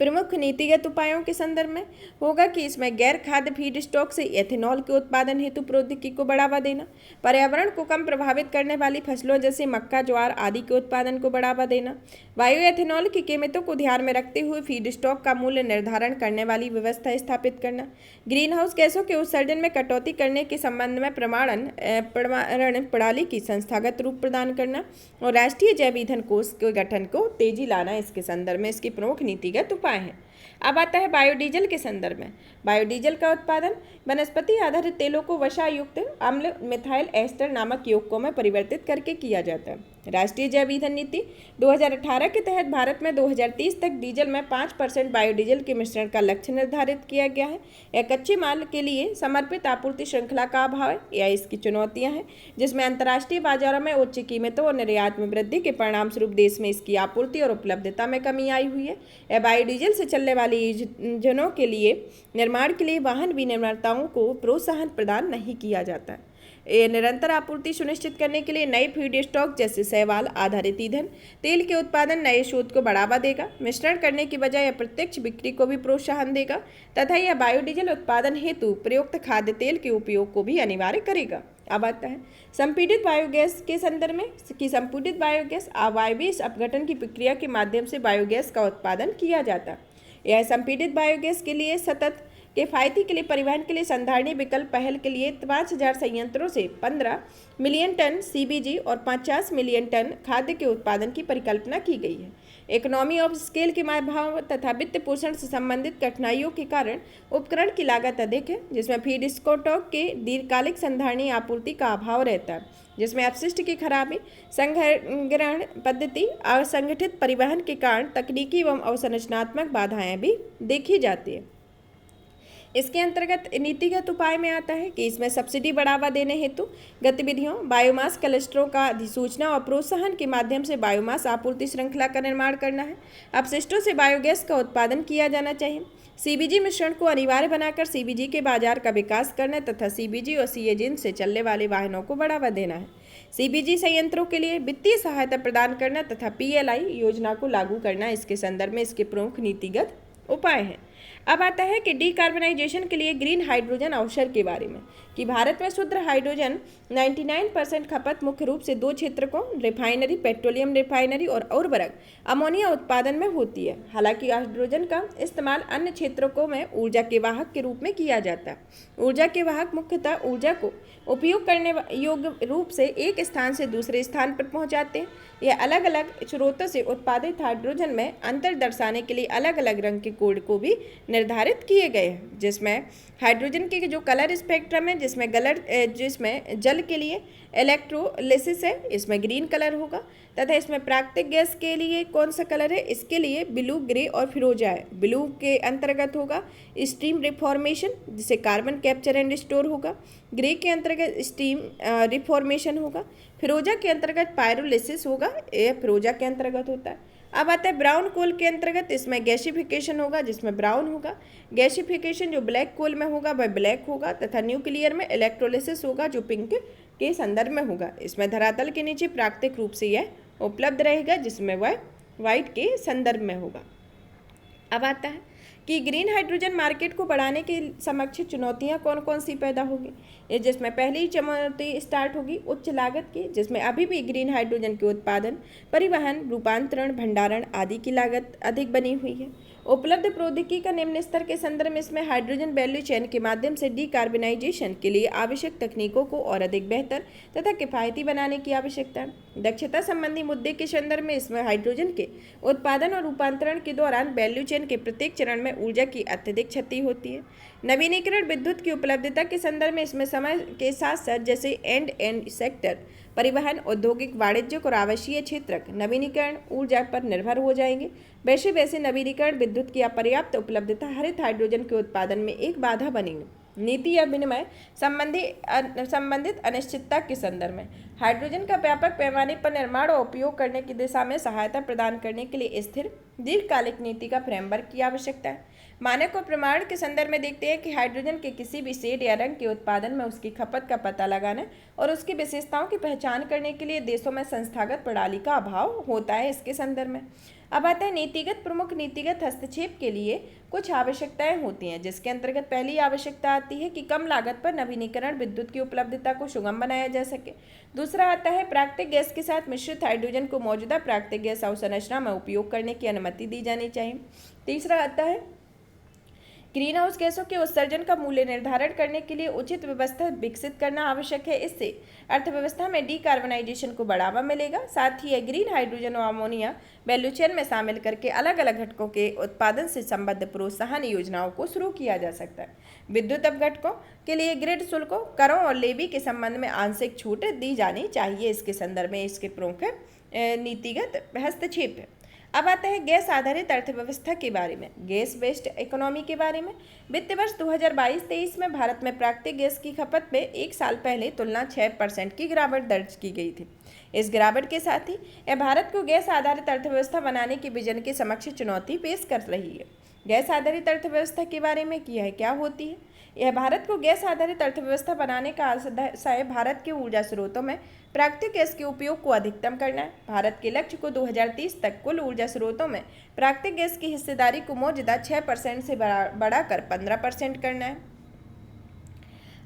प्रमुख नीतिगत उपायों के संदर्भ में होगा कि इसमें गैर खाद्य फीड स्टॉक से एथेनॉल के उत्पादन हेतु प्रौद्योगिकी को बढ़ावा देना, पर्यावरण को कम प्रभावित करने वाली फसलों जैसे मक्का, ज्वार आदि के उत्पादन को बढ़ावा देना, बायो एथेनॉल की कीमतों को ध्यान में रखते हुए फीड स्टॉक का मूल्य निर्धारण करने वाली व्यवस्था स्थापित करना, ग्रीन हाउस गैसों के उत्सर्जन में कटौती करने के संबंध में प्रमाणन प्रणाली की संस्थागत रूप प्रदान करना और राष्ट्रीय जैव ईंधन कोष के गठन को तेजी लाना इसके संदर्भ में इसकी प्रमुख नीतिगत उपाय हैं। अब आता है बायोडीजल के संदर्भ में। बायोडीजल का उत्पादन वनस्पति आधारित तेलों को वसायुक्त अम्ल मिथाइल एस्टर नामक यौगिकों में परिवर्तित करके किया जाता है। राष्ट्रीय जैव ईंधन नीति 2018 के तहत भारत में 2030 तक डीजल में 5% बायोडीजल के मिश्रण का लक्ष्य निर्धारित किया गया है। यह कच्चे माल के लिए समर्पित आपूर्ति श्रृंखला का अभाव है या इसकी चुनौतियां हैं, जिसमें अंतर्राष्ट्रीय बाजारों में उच्च कीमतों और निर्यात में वृद्धि के परिणामस्वरूप देश में इसकी आपूर्ति और उपलब्धता में कमी आई हुई है। यह बायोडीजल से चलने वाली इंजनों के लिए निर्माण के लिए वाहन विनिर्माताओं को प्रोत्साहन प्रदान नहीं किया जाता है। निरंतर आपूर्ति सुनिश्चित करने के लिए नए फीड स्टॉक जैसे शैवाल आधारित ईंधन तेल के उत्पादन नए शोध को बढ़ावा देगा। मिश्रण करने की बजाय यह प्रत्यक्ष बिक्री को भी प्रोत्साहन देगा तथा यह बायोडीजल उत्पादन हेतु प्रयुक्त खाद्य तेल के उपयोग को भी अनिवार्य करेगा। अब आता है संपीड़ित बायोगैस के संदर्भ में कि संपीड़ित बायोगैस अवायवीय अपघटन की प्रक्रिया के माध्यम से बायोगैस का उत्पादन किया जाता है। यह संपीड़ित बायोगैस के लिए सतत किफायती के लिए परिवहन के लिए संधारणीय विकल्प पहल के लिए 5000 संयंत्रों से 15 मिलियन टन CBG और 50 मिलियन टन खाद्य के उत्पादन की परिकल्पना की गई है। इकोनॉमी ऑफ स्केल के अभाव तथा वित्त पोषण से संबंधित कठिनाइयों के कारण उपकरण की लागत अधिक है, जिसमें फीड स्टॉक के दीर्घकालिक संधारणीय आपूर्ति का अभाव रहता है, जिसमें अपशिष्ट की खराबी, संग्रहण पद्धति, असंगठित परिवहन के कारण तकनीकी एवं अवसंरचनात्मक बाधाएं भी देखी जाती है। इसके अंतर्गत नीतिगत उपाय में आता है कि इसमें सब्सिडी बढ़ावा देने हेतु गतिविधियों बायोमास क्लस्टरों का अधिसूचना और प्रोत्साहन के माध्यम से बायोमास आपूर्ति श्रृंखला का निर्माण करना है। अपशिष्टों से बायोगैस का उत्पादन किया जाना चाहिए। CBG मिश्रण को अनिवार्य बनाकर CBG के बाजार का विकास करना तथा CBG और CNG से चलने वाले वाहनों को बढ़ावा देना है। CBG संयंत्रों के लिए वित्तीय सहायता प्रदान करना तथा PLI योजना को लागू करना इसके संदर्भ में इसके प्रमुख नीतिगत उपाय हैं। अब आता है कि डीकार्बनाइजेशन के लिए ग्रीन हाइड्रोजन अवसर के बारे में कि भारत में शुद्ध हाइड्रोजन 99% खपत मुख्य रूप से दो क्षेत्रकों रिफाइनरी, पेट्रोलियम रिफाइनरी और उर्वरक अमोनिया उत्पादन में होती है। हालांकि हाइड्रोजन का इस्तेमाल अन्य क्षेत्रों में ऊर्जा के वाहक के रूप में किया जाता है। ऊर्जा के वाहक मुख्यतः ऊर्जा को उपयोग करने योग्य रूप से एक स्थान से दूसरे स्थान पर पहुंचाते हैं। यह अलग अलग स्रोतों से उत्पादित हाइड्रोजन में अंतर दर्शाने के लिए अलग अलग रंग के कोड को भी निर्धारित किए गए हैं, जिसमें हाइड्रोजन के जो कलर स्पेक्ट्रम है, जिसमें जल के लिए इलेक्ट्रोलिसिस है, इसमें ग्रीन कलर होगा तथा इसमें प्राकृतिक गैस के लिए कौन सा कलर है, इसके लिए ब्लू, ग्रे और फिरोजा है। ब्लू के अंतर्गत होगा स्टीम रिफॉर्मेशन, जिसे कार्बन कैप्चर एंड स्टोर होगा। ग्रे के अंतर्गत स्टीम रिफॉर्मेशन होगा। फिरोजा के अंतर्गत पायरोलिसिस होगा, यह फिरोजा के अंतर्गत होता है। अब आता है ब्राउन कोल के अंतर्गत, इसमें गैसिफिकेशन होगा जिसमें ब्राउन होगा। गैसिफिकेशन जो ब्लैक कोल में होगा वह ब्लैक होगा तथा न्यूक्लियर में इलेक्ट्रोलिसिस होगा जो पिंक के संदर्भ में होगा। इसमें धरातल के नीचे प्राकृतिक रूप से यह उपलब्ध रहेगा जिसमें वह वाइट के संदर्भ में होगा। अब आता है कि ग्रीन हाइड्रोजन मार्केट को बढ़ाने के समक्ष चुनौतियां कौन कौन सी पैदा होगी। ये जिसमें पहली चुनौती स्टार्ट होगी उच्च लागत की, जिसमें अभी भी ग्रीन हाइड्रोजन के उत्पादन, परिवहन, रूपांतरण, भंडारण आदि की लागत अधिक बनी हुई है। उपलब्ध प्रौद्योगिकी का निम्न स्तर के संदर्भ में इसमें हाइड्रोजन वैल्यू चेन के माध्यम से डीकार्बनाइजेशन के लिए आवश्यक तकनीकों को और अधिक बेहतर तथा किफायती बनाने की आवश्यकता है। दक्षता संबंधी मुद्दे के संदर्भ में इसमें हाइड्रोजन के उत्पादन और रूपांतरण के दौरान वैल्यू चेन के प्रत्येक चरण में ऊर्जा की अत्यधिक क्षति होती है। नवीनीकरण विद्युत की उपलब्धता के संदर्भ में इसमें समय के साथ साथ जैसे एंड सेक्टर, परिवहन, औद्योगिक, वाणिज्यिक और आवासीय क्षेत्र नवीनीकरण ऊर्जा पर निर्भर हो जाएंगे। वैसे वैसे नवीनीकरण विद्युत की अपर्याप्त उपलब्धता हरित हाइड्रोजन के उत्पादन में एक बाधा बनेगी। नीति या विनिमय संबंधित अनिश्चितता के संदर्भ में हाइड्रोजन का व्यापक पैमाने पर निर्माण और उपयोग करने की दिशा में सहायता प्रदान करने के लिए स्थिर दीर्घकालिक नीति का फ्रेमवर्क की आवश्यकता है। मानक और प्रमाण के संदर्भ में देखते हैं कि हाइड्रोजन के किसी भी शेड या रंग के उत्पादन में उसकी खपत का पता लगाना और उसकी विशेषताओं की पहचान करने के लिए देशों में संस्थागत प्रणाली का अभाव होता है। इसके संदर्भ में अब आता है प्रमुख नीतिगत हस्तक्षेप के लिए कुछ आवश्यकताएं होती हैं, जिसके अंतर्गत पहली आवश्यकता आती है कि कम लागत पर नवीनीकरण विद्युत की उपलब्धता को सुगम बनाया जा सके। दूसरा आता है प्राकृतिक गैस के साथ मिश्रित हाइड्रोजन को मौजूदा प्राकृतिक गैस अवसंरचना में उपयोग करने की अनुमति दी जानी चाहिए। तीसरा आता है ग्रीन हाउस गैसों के उत्सर्जन का मूल्य निर्धारण करने के लिए उचित व्यवस्था विकसित करना आवश्यक है। इससे अर्थव्यवस्था में डीकार्बनाइजेशन को बढ़ावा मिलेगा। साथ ही ग्रीन हाइड्रोजन और अमोनिया वैल्यू चेन में शामिल करके अलग अलग घटकों के उत्पादन से संबद्ध प्रोत्साहन योजनाओं को शुरू किया जा सकता है। विद्युत अपघटकों के लिए ग्रिड शुल्कों, करों और लेवी के संबंध में आंशिक छूट दी जानी चाहिए। इसके संदर्भ में इसके प्रमुख नीतिगत हस्तक्षेप है। अब आता है गैस आधारित अर्थव्यवस्था के बारे में, गैस बेस्ड इकोनॉमी के बारे में। वित्त वर्ष 2022-23 में भारत में प्राकृतिक गैस की खपत में एक साल पहले तुलना 6% की गिरावट दर्ज की गई थी। इस गिरावट के साथ ही यह भारत को गैस आधारित अर्थव्यवस्था बनाने के विजन के समक्ष चुनौती पेश कर रही है। गैस आधारित अर्थव्यवस्था के बारे में यह क्या होती है? यह भारत को गैस आधारित अर्थव्यवस्था बनाने का आशय भारत के ऊर्जा स्रोतों में प्राकृतिक गैस के उपयोग को अधिकतम करना है। भारत के लक्ष्य को 2030 तक कुल ऊर्जा स्रोतों में प्राकृतिक गैस की हिस्सेदारी को मौजूदा 6% से बढ़ाकर 15% करना है।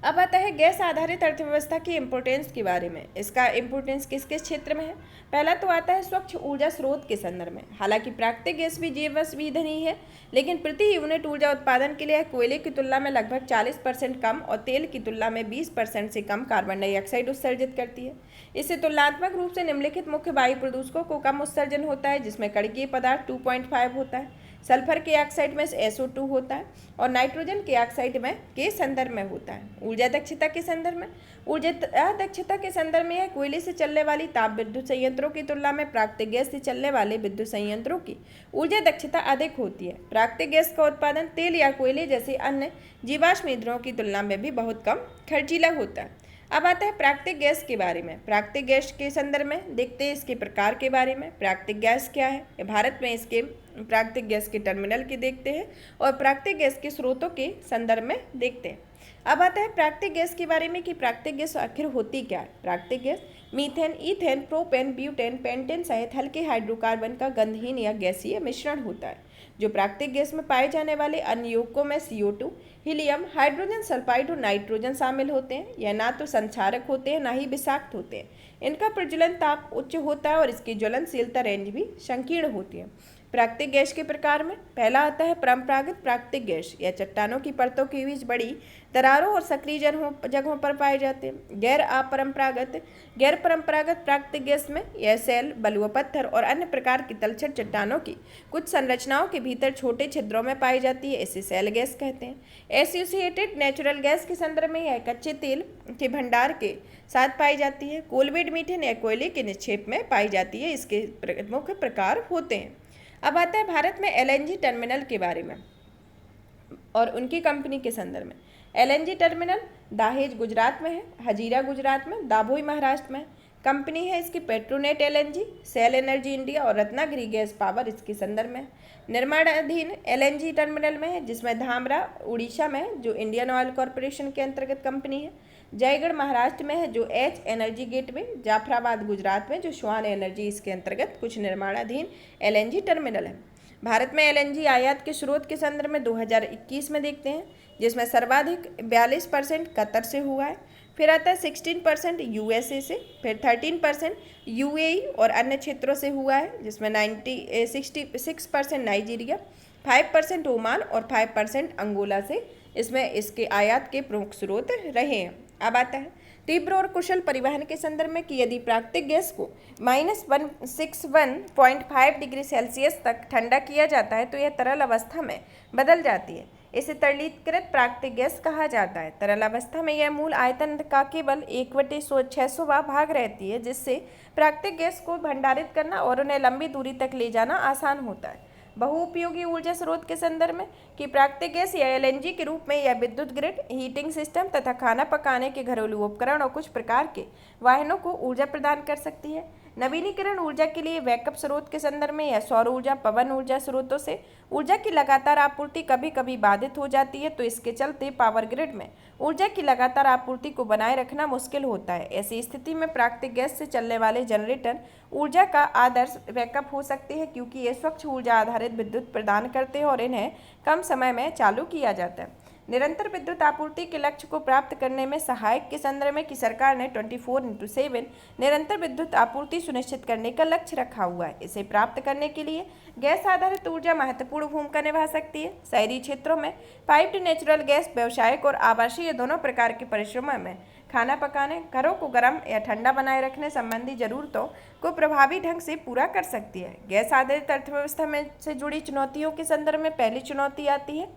अब आता है गैस आधारित अर्थव्यवस्था की इम्पोर्टेंस के बारे में। इसका इम्पोर्टेंस किस किस क्षेत्र में है? पहला तो आता है स्वच्छ ऊर्जा स्रोत के संदर्भ में। हालांकि प्राकृतिक गैस भी जैव ईंधन ही है, लेकिन प्रति यूनिट ऊर्जा उत्पादन के लिए कोयले की तुलना में लगभग 40% कम और तेल की तुलना में 20% से कम कार्बन डाइऑक्साइड उत्सर्जित करती है। इससे तुलनात्मक रूप से निम्नलिखित मुख्य वायु प्रदूषकों को कम उत्सर्जन होता है, जिसमें कणकीय पदार्थ 2.5 होता है, सल्फर के ऑक्साइड में SO2 होता है और नाइट्रोजन के ऑक्साइड में के संदर्भ में होता है। ऊर्जा दक्षता के संदर्भ में यह कोयले से चलने वाली ताप विद्युत संयंत्रों की तुलना में प्राकृतिक गैस से चलने वाले विद्युत संयंत्रों की ऊर्जा दक्षता अधिक होती है। प्राकृतिक गैस का उत्पादन तेल या कोयले जैसे अन्य जीवाश्म ईंधनों की तुलना में भी बहुत कम खर्चीला होता है। अब आता है प्राकृतिक गैस के बारे में। प्राकृतिक गैस के संदर्भ में देखते हैं इसके प्रकार के बारे में। प्राकृतिक गैस क्या है? भारत में इसके प्राकृतिक गैस के टर्मिनल की देखते हैं और प्राकृतिक गैस के स्रोतों के संदर्भ में देखते हैं। अब आता है प्राकृतिक गैस के बारे में कि प्राकृतिक गैस आखिर होती क्या है। प्राकृतिक gas methane, ethane, propane, butane, pentane सहित हल्के हाइड्रोकार्बन का गंधहीन या गैसीय मिश्रण होता है, जो प्राकृतिक गैस में पाए जाने वाले अन्य यौगिकों में CO2, हीलियम, हाइड्रोजन सल्फाइड और नाइट्रोजन शामिल होते हैं। यह ना तो संक्षारक होते हैं, ना ही विषाक्त होते हैं। इनका प्रज्वलन ताप उच्च होता है और इसकी ज्वलनशीलता रेंज भी संकीर्ण होती है। प्राकृतिक गैस के प्रकार में पहला आता है परंपरागत प्राकृतिक गैस। यह चट्टानों की परतों के बीच बड़ी दरारों और सक्रिय जगहों पर पाए जाते हैं। गैर परंपरागत प्राकृतिक गैस में यह सेल, बलुआ पत्थर और अन्य प्रकार की तलछट चट्टानों की कुछ संरचनाओं के भीतर छोटे छिद्रों में पाई जाती है। इसे सेल गैस कहते हैं। एसोसिएटेड नेचुरल गैस के संदर्भ में यह कच्चे तेल के भंडार के साथ पाई जाती है। कोलवेड मीथेन या कोयले के निक्षेप में पाई जाती है। इसके मुख्य प्रकार होते हैं। अब आता है भारत में LNG टर्मिनल के बारे में और उनकी कंपनी के संदर्भ में। LNG टर्मिनल दाहेज गुजरात में है, हजीरा गुजरात में, दाभोई महाराष्ट्र में। कंपनी है इसकी Petronet LNG, SAIL energy India और रत्नागिरी गैस पावर इसके संदर्भ में। निर्माणाधीन LNG टर्मिनल में है, जिसमें धामरा उड़ीसा में है, जो इंडियन ऑयल कॉरपोरेशन के अंतर्गत कंपनी है। जयगढ़ महाराष्ट्र में है, जो H energy gateway. Jafrabad Gujarat में, जो श्वान एनर्जी इसके अंतर्गत कुछ निर्माणाधीन LNG टर्मिनल है। भारत में LNG आयात के स्रोत के संदर्भ में 2021 में देखते हैं, जिसमें सर्वाधिक 42% कतर से हुआ है। फिर आता है 16% USA से, फिर 13% UAE और अन्य क्षेत्रों से हुआ है, जिसमें 66% नाइजीरिया, 5% ओमान और 5% अंगोला से इसमें इसके आयात के प्रमुख स्रोत रहे हैं। अब आता है तीव्र और कुशल परिवहन के संदर्भ में कि यदि प्राकृतिक गैस को -161.5 डिग्री सेल्सियस तक ठंडा किया जाता है तो यह तरल अवस्था में बदल जाती है। इसे तरलीकृत प्राकृतिक गैस कहा जाता है। तरल अवस्था में यह मूल आयतन का केवल 1/600वां भाग रहती है, जिससे प्राकृतिक गैस को भंडारित करना और उन्हें लंबी दूरी तक ले जाना आसान होता है। बहुउपयोगी ऊर्जा स्रोत के संदर्भ में कि प्राकृतिक गैस या एलएनजी के रूप में या विद्युत ग्रिड, हीटिंग सिस्टम तथा खाना पकाने के घरेलू उपकरण और कुछ प्रकार के वाहनों को ऊर्जा प्रदान कर सकती है। नवीनीकरण ऊर्जा के लिए बैकअप स्रोत के संदर्भ में या सौर ऊर्जा, पवन ऊर्जा स्रोतों से ऊर्जा की लगातार आपूर्ति कभी कभी बाधित हो जाती है, तो इसके चलते पावर ग्रिड में ऊर्जा की लगातार आपूर्ति को बनाए रखना मुश्किल होता है। ऐसी स्थिति में प्राकृतिक गैस से चलने वाले जनरेटर ऊर्जा का आदर्श बैकअप हो सकते हैं, क्योंकि ये स्वच्छ ऊर्जा आधारित विद्युत प्रदान करते हैं और इन्हें कम समय में चालू किया जाता है। निरंतर विद्युत आपूर्ति के लक्ष्य को प्राप्त करने में सहायक के संदर्भ में कि सरकार ने 24/7 निरंतर विद्युत आपूर्ति सुनिश्चित करने का लक्ष्य रखा हुआ है। इसे प्राप्त करने के लिए गैस आधारित ऊर्जा महत्वपूर्ण भूमिका निभा सकती है। शहरी क्षेत्रों में पाइप्ड नेचुरल गैस व्यावसायिक और आवासीय दोनों प्रकार के परिश्रमों में खाना पकाने, घरों को गर्म या ठंडा बनाए रखने संबंधी जरूरतों को प्रभावी ढंग से पूरा कर सकती है। गैस आधारित अर्थव्यवस्था में से जुड़ी चुनौतियों के संदर्भ में पहली चुनौती आती है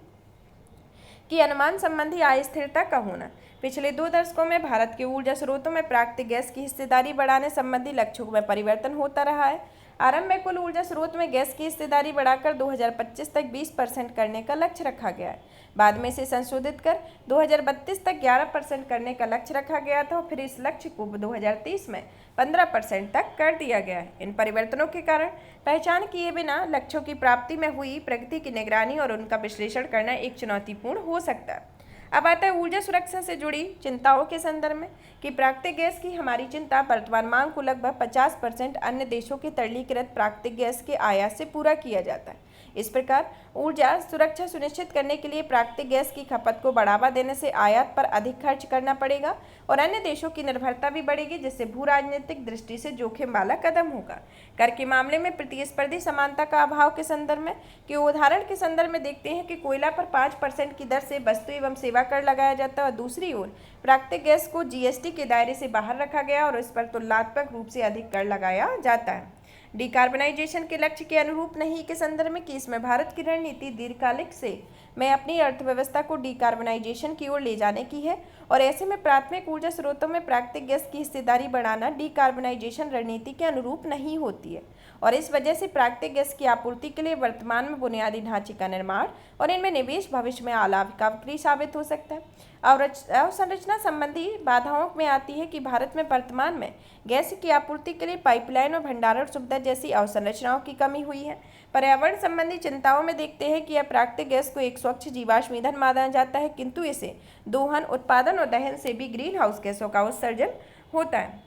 कि अनुमान संबंधी अस्थिरता का होना। पिछले 2 दशकों में भारत के ऊर्जा स्रोतों में प्राकृतिक गैस की हिस्सेदारी बढ़ाने संबंधी लक्ष्यों में परिवर्तन होता रहा है। आरंभ में कुल ऊर्जा स्रोत में गैस की हिस्सेदारी बढ़ाकर 2025 तक 20% करने का लक्ष्य रखा गया है। बाद में इसे संशोधित कर 2032 तक 11% करने का लक्ष्य रखा गया था और फिर इस लक्ष्य को 2030 में 15% तक कर दिया गया है। इन परिवर्तनों के कारण पहचान किए बिना लक्ष्यों की प्राप्ति में हुई प्रगति की निगरानी और उनका विश्लेषण करना एक चुनौतीपूर्ण हो सकता है। अब आता है ऊर्जा सुरक्षा से जुड़ी चिंताओं के संदर्भ में कि प्राकृतिक गैस की हमारी चिंता वर्तमान मांग को लगभग 50% अन्य देशों के तरलीकृत प्राकृतिक गैस के आयात से पूरा किया जाता है। इस प्रकार ऊर्जा सुरक्षा सुनिश्चित करने के लिए प्राकृतिक गैस की खपत को बढ़ावा देने से आयात पर अधिक खर्च करना पड़ेगा और अन्य देशों की निर्भरता भी बढ़ेगी, जिससे भू राजनीतिक दृष्टि से जोखिम वाला कदम होगा। कर के मामले में प्रतिस्पर्धी समानता का अभाव के संदर्भ में कि उदाहरण के संदर्भ में देखते हैं कि कोयला पर 5% की दर से वस्तु एवं सेवा कर लगाया जाता है और दूसरी ओर प्राकृतिक गैस को जीएसटी के दायरे से बाहर रखा गया और इस पर तुलनात्मक रूप से अधिक कर लगाया जाता है। डिकार्बनाइजेशन के लक्ष्य के अनुरूप नहीं के संदर्भ में कि इसमें भारत की रणनीति दीर्घकालिक से में अपनी अर्थव्यवस्था को डिकार्बनाइजेशन की ओर ले जाने की है और ऐसे में प्राथमिक ऊर्जा स्रोतों में प्राकृतिक गैस की हिस्सेदारी बढ़ाना डिकार्बनाइजेशन रणनीति के अनुरूप नहीं होती है और इस वजह से प्राकृतिक गैस की आपूर्ति के लिए वर्तमान में बुनियादी ढांचे का निर्माण और इनमें निवेश भविष्य में अलाभकारी साबित हो सकता है। अवसंरचना संबंधी बाधाओं में आती है कि भारत में वर्तमान में गैस की आपूर्ति के लिए पाइपलाइन और भंडारण सुविधा जैसी अवसंरचनाओं की कमी हुई है। पर्यावरण संबंधी चिंताओं में देखते हैं कि यह प्राकृतिक गैस को एक स्वच्छ जीवाश्म ईंधन माना जाता है, किंतु इसे दोहन, उत्पादन और दहन से भी ग्रीन हाउस गैसों का उत्सर्जन होता है।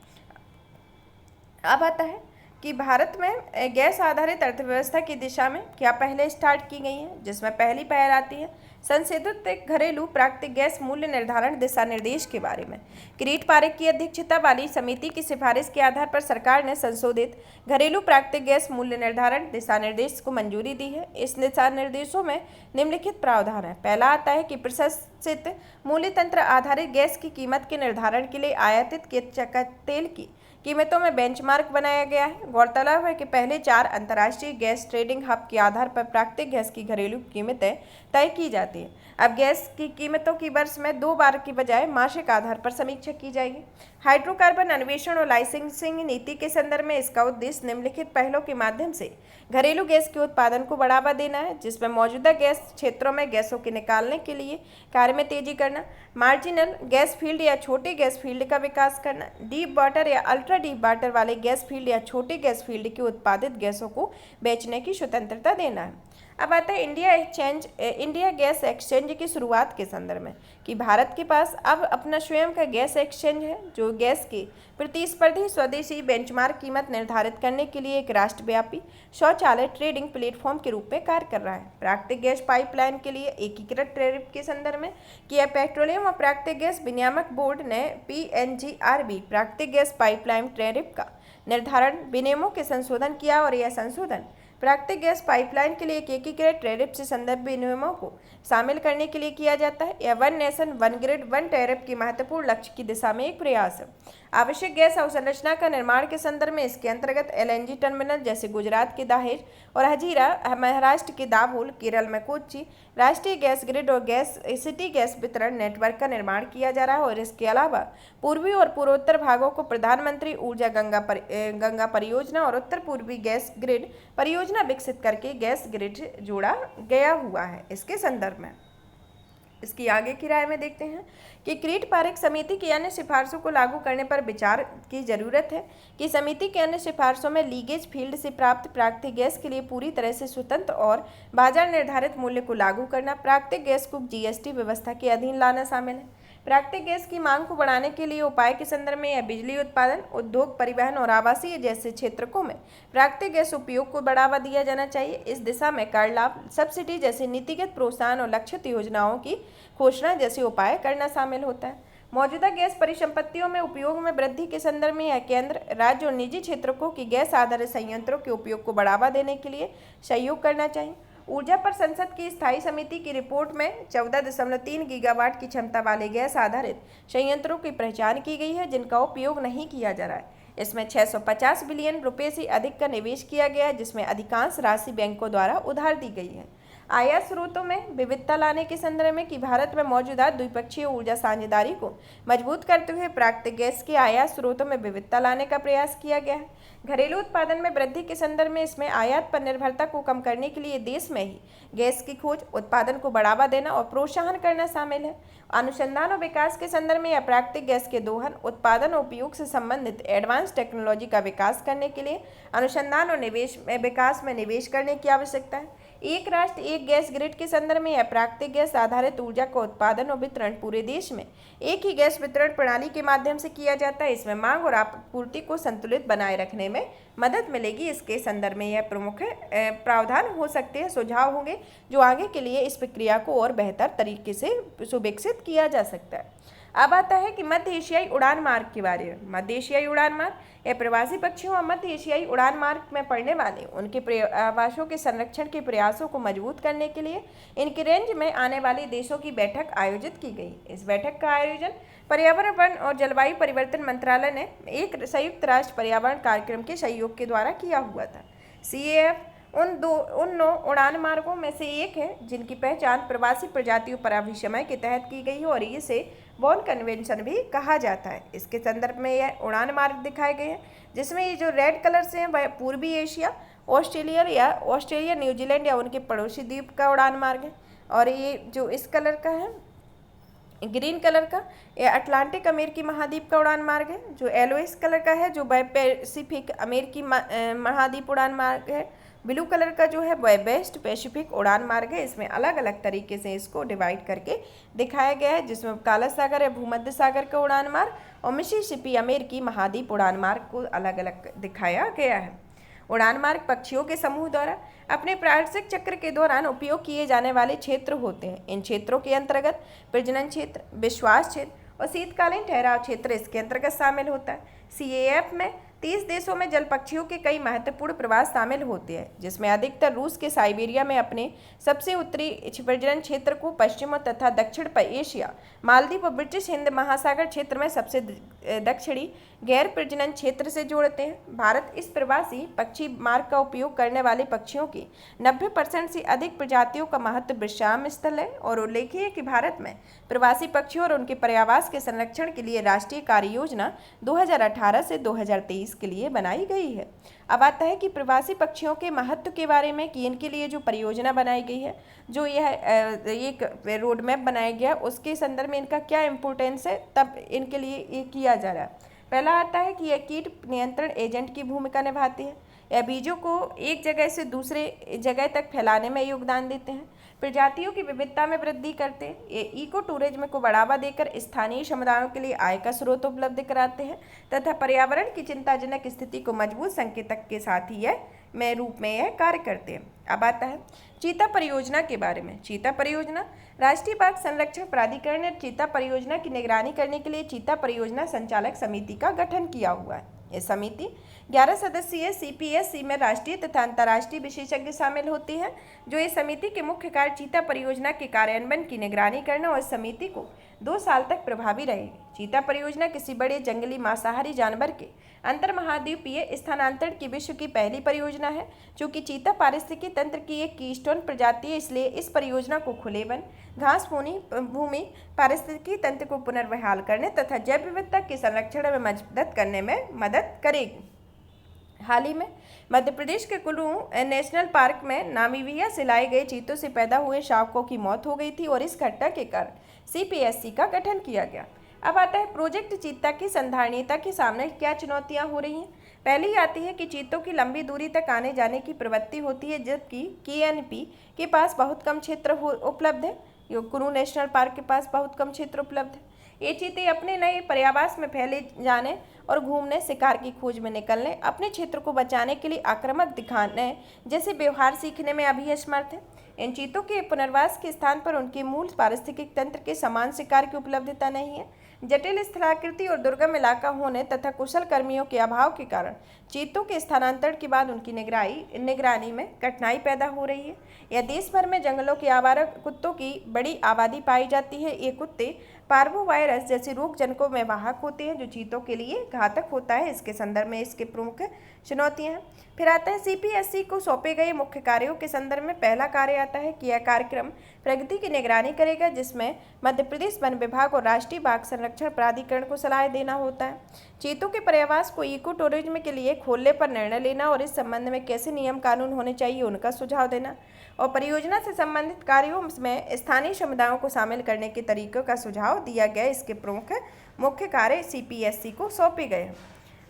अब आता है कि भारत में गैस आधारित अर्थव्यवस्था की दिशा में क्या पहले स्टार्ट की गई है, जिसमें पहली पहल आती है संशोधित घरेलू प्राकृतिक गैस मूल्य निर्धारण दिशा निर्देश के बारे में। किरीट पारेख की अध्यक्षता वाली समिति की सिफारिश के आधार पर सरकार ने संशोधित घरेलू प्राकृतिक गैस मूल्य निर्धारण दिशा निर्देश को मंजूरी दी है। इस दिशा निर्देशों में निम्नलिखित प्रावधान है। पहला आता है कि प्रशंसित मूल्य तंत्र आधारित गैस की कीमत के निर्धारण के लिए आयातित कच्चे तेल की कीमतों में बेंचमार्क बनाया गया है। गौरतलब है कि पहले 4 अंतर्राष्ट्रीय गैस ट्रेडिंग हब के आधार पर प्राकृतिक गैस की घरेलू कीमतें तय की जाती हैं। अब गैस की कीमतों की वर्ष में 2 बार की बजाय मासिक आधार पर समीक्षा की जाएगी। हाइड्रोकार्बन अन्वेषण और लाइसेंसिंग नीति के संदर्भ में इसका उद्देश्य निम्नलिखित पहलों के माध्यम से घरेलू गैस के उत्पादन को बढ़ावा देना है, जिसमें मौजूदा गैस क्षेत्रों में गैसों के निकालने के लिए कार्य में तेजी करना, मार्जिनल गैस फील्ड या छोटे गैस फील्ड का विकास करना, डीप वाटर या अल्ट्रा डीप वाटर वाले गैस फील्ड या छोटे गैस फील्ड के उत्पादित गैसों को बेचने की स्वतंत्रता देना है। अब आता है इंडिया गैस एक्सचेंज की शुरुआत के संदर्भ में कि भारत के पास अब अपना स्वयं का गैस एक्सचेंज है, जो गैस की प्रतिस्पर्धी स्वदेशी बेंचमार्क कीमत निर्धारित करने के लिए एक राष्ट्रव्यापी शौचालय ट्रेडिंग प्लेटफॉर्म के रूप में कार्य कर रहा है। प्राकृतिक गैस पाइपलाइन के लिए एकीकृत टैरिफ के संदर्भ में किया पेट्रोलियम और प्राकृतिक गैस विनियामक बोर्ड ने PNGRB प्राकृतिक गैस पाइपलाइन टैरिफ का निर्धारण विनियमों के संशोधन किया और यह संशोधन प्राकृतिक गैस पाइपलाइन के लिए एक एकीकृत टैरिफ से संदर्भ विनियमों को शामिल करने के लिए किया जाता है। यह one nation one grid one tariff की महत्वपूर्ण लक्ष्य की दिशा में एक प्रयास है। आवश्यक गैस अवसंरचना का निर्माण के संदर्भ में इसके अंतर्गत एलएनजी टर्मिनल जैसे गुजरात के दहेज और हजीरा, महाराष्ट्र के दाभोल, केरल में कोच्चि, राष्ट्रीय गैस ग्रिड और सिटी गैस वितरण नेटवर्क का निर्माण किया जा रहा है। और इसके अलावा पूर्वी और पूर्वोत्तर भागों को प्रधानमंत्री ऊर्जा गंगा परियोजना और उत्तर पूर्वी गैस ग्रिड परियोजना विकसित करके गैस ग्रिड से जोड़ा गया हुआ है। इसके संदर्भ में इसकी आगे की राय में देखते हैं कि क्रीट पारेख समिति की अन्य सिफारिशों को लागू करने पर विचार की जरूरत है कि समिति के अन्य सिफारिशों में लीकेज फील्ड से प्राप्त प्राकृतिक गैस के लिए पूरी तरह से स्वतंत्र और बाजार निर्धारित मूल्य को लागू करना, प्राकृतिक गैस को जीएसटी व्यवस्था के अधीन लाना शामिल है। प्राकृतिक गैस की मांग को बढ़ाने के लिए उपाय के संदर्भ में यह बिजली उत्पादन, उद्योग, परिवहन और आवासीय जैसे क्षेत्रों में प्राकृतिक गैस उपयोग को बढ़ावा दिया जाना चाहिए। इस दिशा में कर लाभ, सब्सिडी जैसे नीतिगत प्रोत्साहन और लक्षित योजनाओं की घोषणा जैसे उपाय करना शामिल होता है। मौजूदा गैस परिसंपत्तियों में उपयोग में वृद्धि के संदर्भ में यह केंद्र, राज्य और निजी क्षेत्रों की गैस आधारित संयंत्रों के उपयोग को बढ़ावा देने के लिए सहयोग करना चाहिए। ऊर्जा पर संसद की स्थायी समिति की रिपोर्ट में 14.3 गीगावाट की क्षमता वाले गैस आधारित संयंत्रों की पहचान की गई है जिनका उपयोग नहीं किया जा रहा है। इसमें 650 बिलियन रुपए से अधिक का निवेश किया गया है, जिसमें अधिकांश राशि बैंकों द्वारा उधार दी गई है। आयात स्रोतों में विविधता लाने के संदर्भ में कि भारत में मौजूदा द्विपक्षीय ऊर्जा साझेदारी को मजबूत करते हुए प्राकृतिक गैस के आयात स्रोतों में विविधता लाने का प्रयास किया गया है। घरेलू उत्पादन में वृद्धि के संदर्भ में इसमें आयात पर निर्भरता को कम करने के लिए देश में ही गैस की खोज, उत्पादन को बढ़ावा देना और प्रोत्साहन करना शामिल है। अनुसंधान और विकास के संदर्भ में यह प्राकृतिक गैस के दोहन, उत्पादन और उपयोग से संबंधित एडवांस टेक्नोलॉजी का विकास करने के लिए अनुसंधान और विकास में निवेश करने की आवश्यकता है। एक राष्ट्र एक गैस ग्रिड के संदर्भ में यह प्राकृतिक गैस आधारित ऊर्जा का उत्पादन और वितरण पूरे देश में एक ही गैस वितरण प्रणाली के माध्यम से किया जाता है। इसमें मांग और आपूर्ति को संतुलित बनाए रखने में मदद मिलेगी। इसके संदर्भ में यह प्रमुख प्रावधान हो सकते हैं, सुझाव होंगे जो आगे के लिए इस प्रक्रिया को और बेहतर तरीके से सुविकसित किया जा सकता है। अब आता है कि मध्य एशियाई उड़ान मार्ग के बारे में। मध्य एशियाई उड़ान मार्ग यह प्रवासी पक्षियों और मध्य एशियाई उड़ान मार्ग में पड़ने वाले उनके आवासों के संरक्षण के प्रयासों को मजबूत करने के लिए इनकी रेंज में आने वाले देशों की बैठक आयोजित की गई। इस बैठक का आयोजन पर्यावरण, वन और जलवायु परिवर्तन मंत्रालय ने एक संयुक्त राष्ट्र पर्यावरण कार्यक्रम के सहयोग के द्वारा किया हुआ था। CAF उन 9 उड़ान मार्गों में से एक है जिनकी पहचान प्रवासी प्रजातियों पर अभिसमय के तहत की गई है और इसे बॉन कन्वेंशन भी कहा जाता है। इसके संदर्भ में यह उड़ान मार्ग दिखाए गए हैं जिसमें ये जो रेड कलर से हैं वह पूर्वी एशिया, ऑस्ट्रेलिया, न्यूजीलैंड या उनके पड़ोसी द्वीप का उड़ान मार्ग है। और ये जो इस कलर का है, ग्रीन कलर का, यह अटलांटिक अमेरिकी महाद्वीप का उड़ान मार्ग है। जो येलोइश कलर का है जो पैसिफिक अमेरिकी महाद्वीप उड़ान मार्ग है। ब्लू कलर का जो है वह वेस्ट पैसिफिक उड़ान मार्ग है। इसमें अलग अलग तरीके से इसको डिवाइड करके दिखाया गया है जिसमें काला सागर या भूमध्य सागर का उड़ान मार्ग और मिसिसिपी अमेरिकी महाद्वीप उड़ान मार्ग को अलग अलग दिखाया गया है। उड़ान मार्ग पक्षियों के समूह द्वारा अपने प्राकृतिक चक्र के दौरान उपयोग किए जाने वाले क्षेत्र होते हैं। इन क्षेत्रों के अंतर्गत प्रजनन क्षेत्र, विश्वास क्षेत्र और शीतकालीन ठहराव क्षेत्र इसके अंतर्गत शामिल होता है। CAF में 30 देशों में जल पक्षियों के कई महत्वपूर्ण प्रवास शामिल होते हैं जिसमें अधिकतर रूस के साइबेरिया में अपने सबसे उत्तरी प्रजनन क्षेत्र को पश्चिम तथा दक्षिण एशिया, मालदीव और ब्रिटिश हिंद महासागर क्षेत्र में सबसे दक्षिणी गैर प्रजनन क्षेत्र से जोड़ते हैं। भारत इस प्रवासी पक्षी मार्ग का उपयोग करने वाले पक्षियों की 90% से अधिक प्रजातियों का महत्व विश्राम स्थल है और उल्लेखनीय है कि भारत में प्रवासी पक्षियों और उनके पर्यावास के संरक्षण के लिए राष्ट्रीय कार्य योजना 2018 से 2023 के लिए बनाई गई है। अब आता है कि प्रवासी पक्षियों के महत्व के बारे में कि इनके लिए जो परियोजना बनाई गई है, जो यह एक रोड मैप बनाया गया, उसके संदर्भ में इनका क्या इम्पोर्टेंस है, तब इनके लिए ये किया जा रहा है। पहला आता है कि यह कीट नियंत्रण एजेंट की भूमिका निभाती है। यह बीजों को एक जगह से दूसरे जगह तक फैलाने में योगदान देते हैं, प्रजातियों की विविधता में वृद्धि करते हैं, ये इको टूरिज्म को बढ़ावा देकर स्थानीय समुदायों के लिए आय का स्रोत उपलब्ध कराते हैं तथा पर्यावरण की चिंताजनक स्थिति को मजबूत संकेतक के साथ ही रूप में यह कार्य करते हैं। अब आता है चीता परियोजना के बारे में। चीता परियोजना राष्ट्रीय बाघ संरक्षण प्राधिकरण ने चीता परियोजना की निगरानी करने के लिए चीता परियोजना संचालक समिति का गठन किया हुआ है। ये समिति 11 सदस्यीय CPSC में राष्ट्रीय तथा अंतर्राष्ट्रीय विशेषज्ञ शामिल होती हैं, जो इस समिति के मुख्य कार्य चीता परियोजना के कार्यान्वयन की निगरानी करना और इस समिति को 2 साल तक प्रभावी रहेगी। चीता परियोजना किसी बड़े जंगली मांसाहारी जानवर के अंतर्महाद्वीपीय स्थानांतरण की विश्व की पहली परियोजना है। चूंकि चीता पारिस्थितिकी तंत्र की एक कीस्टोन प्रजाति है, इसलिए इस परियोजना को खुले वन, घास भूमि पारिस्थितिकी तंत्र को पुनर्बहाल करने तथा जैव विविधता के संरक्षण में मदद करने में मदद करेगी। हाल ही में मध्य प्रदेश के कुल्लू नेशनल पार्क में नामीबिया से लाए गए चीतों से पैदा हुए शावकों की मौत हो गई थी और इस घटना के कारण CPSC का गठन किया गया। अब आता है प्रोजेक्ट चीता की संधारणीयता के सामने क्या चुनौतियां हो रही हैं। पहली आती है कि चीतों की लंबी दूरी तक आने जाने की प्रवृत्ति होती है, जबकि KNP के पास बहुत कम क्षेत्र उपलब्ध है। कुल्लू नेशनल पार्क के पास बहुत कम क्षेत्र उपलब्ध है। ये चीते अपने नए पर्यावास में फैले जाने और घूमने, शिकार की खोज में निकलने, अपने क्षेत्र को बचाने के लिए आक्रामक दिखाने जैसे व्यवहार सीखने में अभी असमर्थ है। इन चीतों के पुनर्वास के स्थान पर उनके मूल पारिस्थितिक तंत्र के समान शिकार की उपलब्धता नहीं है। जटिल स्थलाकृति और दुर्गम इलाका होने तथा कुशल कर्मियों के अभाव के कारण चीतों के स्थानांतरण के बाद उनकी निगरानी में कठिनाई पैदा हो रही है। यह देश भर में जंगलों के आवारा कुत्तों की बड़ी आबादी पाई जाती है। ये कुत्ते पार्वोवायरस जैसे रोगजनकों में वाहक होते हैं, जो चीतों के लिए घातक होता है। इसके संदर्भ में इसके प्रमुख चुनौतियां हैं। फिर आता है CPSC को सौंपे गए मुख्य कार्यों के संदर्भ में पहला कार्य आता है कि यह कार्यक्रम प्रगति की निगरानी करेगा, जिसमें मध्य प्रदेश वन विभाग और राष्ट्रीय बाघ संरक्षण प्राधिकरण को सलाह देना होता है। चीतों के पर्यावास को इको टूरिज्म के लिए खोलने पर निर्णय लेना और इस संबंध में कैसे नियम कानून होने चाहिए उनका सुझाव देना, और परियोजना से संबंधित कार्यों में स्थानीय समुदायों को शामिल करने के तरीकों का सुझाव दिया गया। इसके प्रमुख मुख्य कार्य CPSC को सौंपे गए।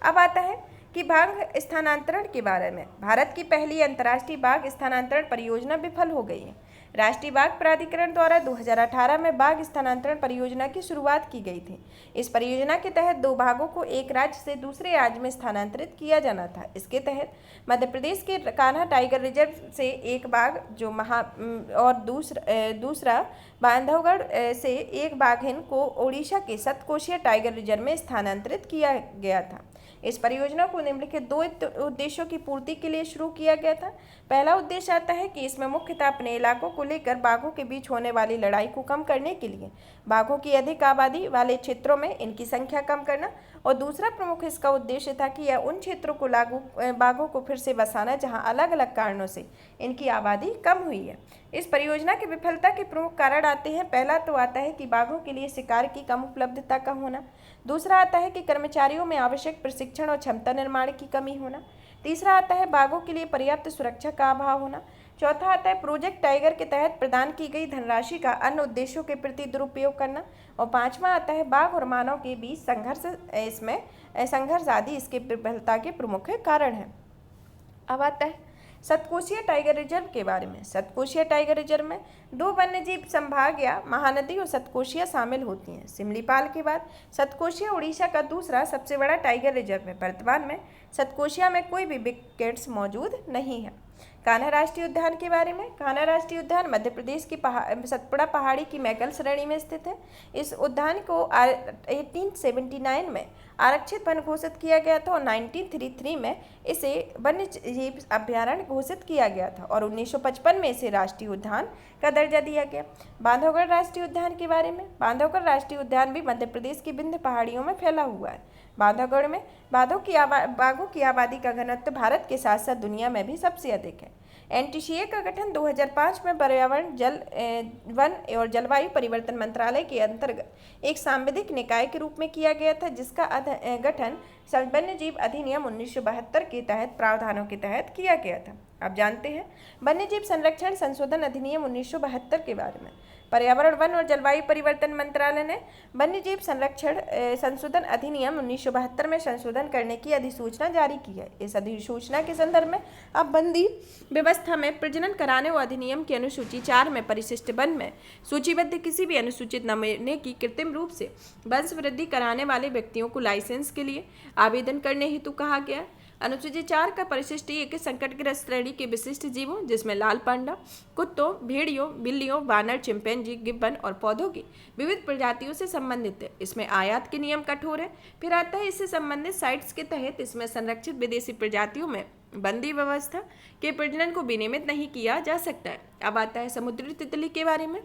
अब आता है कि बाघ स्थानांतरण के बारे में। भारत की पहली अंतर्राष्ट्रीय बाघ स्थानांतरण परियोजना विफल हो गई है। राष्ट्रीय बाघ प्राधिकरण द्वारा 2018 में बाघ स्थानांतरण परियोजना की शुरुआत की गई थी। इस परियोजना के तहत 2 बाघों को एक राज्य से दूसरे राज्य में स्थानांतरित किया जाना था। इसके तहत मध्य प्रदेश के कान्हा टाइगर रिजर्व से एक बाघ और दूसरा बांधवगढ़ से एक बाघिन को ओडिशा के सतकोशिया टाइगर रिजर्व में स्थानांतरित किया गया था। इस परियोजना को निम्नलिखित 2 उद्देश्यों की पूर्ति के लिए शुरू किया गया था। पहला उद्देश्य आता है कि इसमें मुख्यतः अपने इलाकों को लेकर बाघों के बीच होने वाली लड़ाई को कम करने के लिए बाघों की अधिक आबादी वाले क्षेत्रों में इनकी संख्या कम करना, और दूसरा प्रमुख इसका उद्देश्य था कि यह उन क्षेत्रों को बाघों को फिर से बसाना जहां अलग अलग कारणों से इनकी आबादी कम हुई है। इस परियोजना की विफलता के प्रमुख कारण आते हैं। पहला तो आता है कि बाघों के लिए शिकार की कम उपलब्धता का होना। दूसरा आता है कि कर्मचारियों में आवश्यक प्रशिक्षण और क्षमता निर्माण की कमी होना। तीसरा आता है बाघों के लिए पर्याप्त सुरक्षा का अभाव होना। चौथा आता है प्रोजेक्ट टाइगर के तहत प्रदान की गई धनराशि का अन्य उद्देश्यों के प्रति दुरुपयोग करना। और पांचवा आता है बाघ और मानव के बीच संघर्ष आदि इसके विफलता के प्रमुख कारण हैं। अब आता है सतकोशिया टाइगर रिजर्व के बारे में। सतकोशिया टाइगर रिजर्व में 2 वन्यजीव संभाग या महानदी और सतकोशिया शामिल होती हैं। सिमलीपाल के बाद सतकोशिया उड़ीसा का दूसरा सबसे बड़ा टाइगर रिजर्व है। वर्तमान में सतकोशिया में कोई भी बिग कैट्स मौजूद नहीं है। कान्हा राष्ट्रीय उद्यान के बारे में। कान्हा राष्ट्रीय उद्यान मध्य प्रदेश की सतपुड़ा पहाड़ी की मैकल श्रेणी में स्थित है। इस उद्यान को 1879 में आरक्षित वन घोषित किया गया था और 1933 में इसे वन्य जीव अभ्यारण्य घोषित किया गया था और 1955 में इसे राष्ट्रीय उद्यान का दर्जा दिया गया। बांधवगढ़ राष्ट्रीय उद्यान के बारे में। बांधवगढ़ राष्ट्रीय उद्यान भी मध्य प्रदेश की विंध्य पहाड़ियों में फैला हुआ है। बांधवगढ़ में बाघों की आबादी का घनत्व भारत के साथ साथ दुनिया में भी सबसे अधिक है। NTCA का गठन 2005 में पर्यावरण, वन और जलवायु परिवर्तन मंत्रालय के अंतर्गत एक सांविधिक निकाय के रूप में किया गया था, जिसका गठन वन्यजीव अधिनियम 1972 के तहत प्रावधानों के तहत किया गया था। अब जानते हैं वन्यजीव संरक्षण संशोधन अधिनियम 1972 के बारे में। पर्यावरण, वन और जलवायु परिवर्तन मंत्रालय ने वन्यजीव संरक्षण संशोधन अधिनियम 1972 में संशोधन करने की अधिसूचना जारी की है। इस अधिसूचना के संदर्भ में अब बंदी व्यवस्था में प्रजनन कराने और अधिनियम की अनुसूची 4 में परिशिष्ट वन में सूचीबद्ध किसी भी अनुसूचित नमूने की कृत्रिम रूप से वंश वृद्धि कराने वाले व्यक्तियों को लाइसेंस के लिए आवेदन करने हेतु कहा गया। अनुसूची 4 का परिशिष्टीय के संकटग्रस्त श्रेणी के विशिष्ट जीवों जिसमें लाल पांडा, कुत्तों, भेड़ियों, बिल्लियों, वानर, चिंपैंजी, गिब्बन और पौधों की विविध प्रजातियों से संबंधित है। इसमें आयात के नियम कठोर है। फिर आता है इससे संबंधित साइट्स के तहत इसमें संरक्षित विदेशी प्रजातियों में बंदी व्यवस्था के प्रजनन को विनियमित नहीं किया जा सकता है। अब आता है समुद्री तितली के बारे में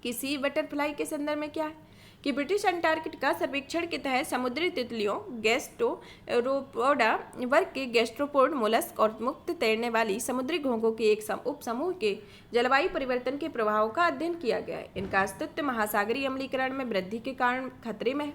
कि सी बटरफ्लाई के संदर्भ में क्या है कि ब्रिटिश अंटार्कटिका सर्वेक्षण के तहत समुद्री तितलियों गैस्ट्रोपोडा वर्ग के गैस्ट्रोपोड मोलस्क और मुक्त तैरने वाली समुद्री घोंघों के एक उपसमूह के जलवायु परिवर्तन के प्रभावों का अध्ययन किया गया है। इनका अस्तित्व महासागरीय अम्लीकरण में वृद्धि के कारण खतरे में है।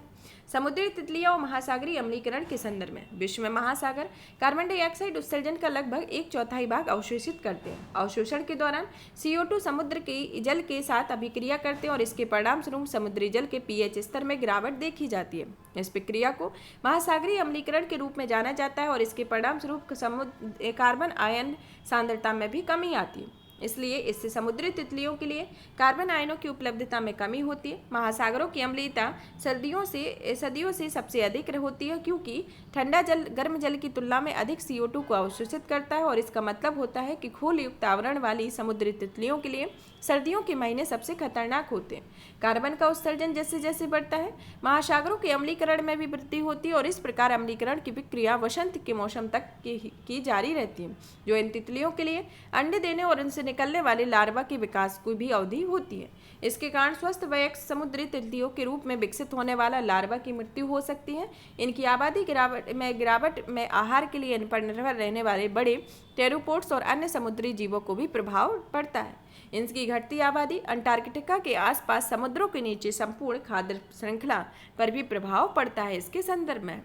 समुद्री तितलियां और महासागरीय अम्लीकरण के संदर्भ में विश्व में महासागर कार्बन डाइऑक्साइड उत्सर्जन का लगभग 1/4 भाग अवशोषित करते हैं। अवशोषण के दौरान CO2 समुद्र के जल के साथ अभिक्रिया करते हैं और इसके परिणाम स्वरूप समुद्री जल के pH स्तर में गिरावट देखी जाती है। इस प्रक्रिया को महासागरीय अम्लीकरण के रूप में जाना जाता है और इसके परिणाम स्वरूप समुद्र कार्बन आयन सांद्रता में भी कमी आती है। इसलिए इससे समुद्री तितलियों के लिए कार्बन आयनों की उपलब्धता में कमी होती है। महासागरों की अम्लीयता सदियों से सबसे अधिक होती है क्योंकि ठंडा जल गर्म जल की तुलना में अधिक CO2 को अवशोषित करता है और इसका मतलब होता है कि खोल युक्त आवरण वाली समुद्री तितलियों के लिए सर्दियों के महीने सबसे खतरनाक होते हैं। कार्बन का उत्सर्जन जैसे जैसे बढ़ता है महासागरों के अम्लीकरण में भी वृद्धि होती है और इस प्रकार अम्लीकरण की प्रक्रिया वसंत के मौसम तक की जारी रहती है, जो इन तितलियों के लिए अंडे देने और उनसे निकलने वाले लार्वा के विकास की भी अवधि होती है। इसके कारण स्वस्थ वयस्क समुद्री तितलियों के रूप में विकसित होने वाला लार्वा की मृत्यु हो सकती है। इनकी आबादी गिरावट में आहार के लिए इन पर निर्भर रहने वाले बड़े टेरोपोड्स और अन्य समुद्री जीवों को भी प्रभाव पड़ता है। इनकी घटती आबादी अंटार्कटिका के आसपास समुद्रों के नीचे संपूर्ण खाद्य श्रृंखला पर भी प्रभाव पड़ता है। इसके संदर्भ में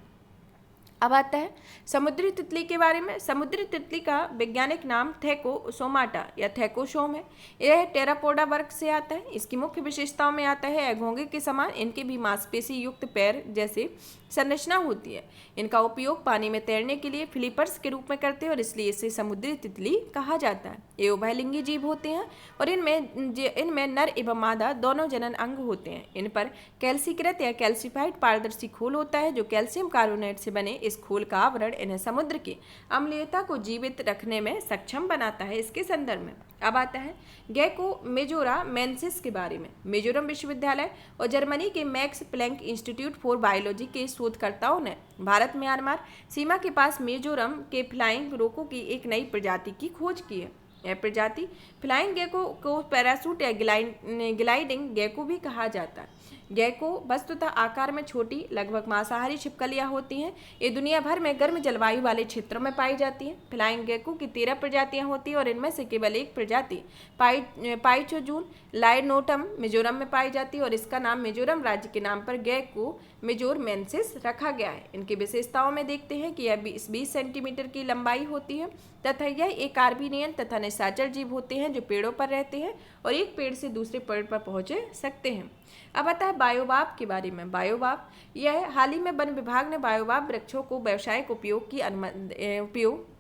अब आता है समुद्री तितली के बारे में। समुद्री तितली का वैज्ञानिक नाम थैकोसोमाटा या थैकोसोम है। यह टेरापोडा वर्ग से आता है। इसकी मुख्य विशेषताओं में आता है घोंघे के समान इनके भी मांसपेशी युक्त पैर जैसे संरचना होती है। इनका उपयोग पानी में तैरने के लिए फ्लिपर्स के रूप में करते हैं और इसलिए इसे समुद्री तितली कहा जाता है। ये उभयलिंगी जीव होते हैं और इनमें नर एवं मादा दोनों जनन अंग होते हैं। इन पर कैल्सीकृत या कैल्सीफाइड पारदर्शी खोल होता है जो कैल्शियम कार्बोनेट से बने इस खोल का आवरण इन्हें समुद्र की अम्लीयता को जीवित रखने में सक्षम बनाता है। इसके संदर्भ में अब आता है गेको मेजोरा मेंसिस के बारे में। मिजोरम विश्वविद्यालय और जर्मनी के Max Planck Institute for Biology के शोधकर्ताओं ने भारत म्यांमार सीमा के पास मिजोरम के फ्लाइंग रोको की एक नई प्रजाति की खोज की है। यह प्रजाति फ्लाइंग गेको को पैरासूट या ग्लाइडिंग गेको भी कहा जाता है। गेको वस्तुतः आकार में छोटी लगभग मांसाहारी छिपकलियां होती हैं। ये दुनिया भर में गर्म जलवायु वाले क्षेत्रों में पाई जाती हैं। फ्लाइंग गेको की 13 प्रजातियां होती हैं और इनमें से केवल एक प्रजाति पाइचोजून लाइनोटम मिजोरम में पाई जाती है और इसका नाम मिजोरम राज्य के नाम पर गेको मेजोरमेंसिस रखा गया है। इनकी विशेषताओं में देखते हैं कि यह 20 सेंटीमीटर की लंबाई होती है तथा यह एक कार्बनियन तथा निशाचर जीव होते हैं जो पेड़ों पर रहते हैं और एक पेड़ से दूसरे पेड़ पर पहुंच सकते हैं। अब आता है बायोबाब के बारे में। बायोबाब यह हाल ही में वन विभाग ने बायोबाब वृक्षों को व्यावसायिक उपयोग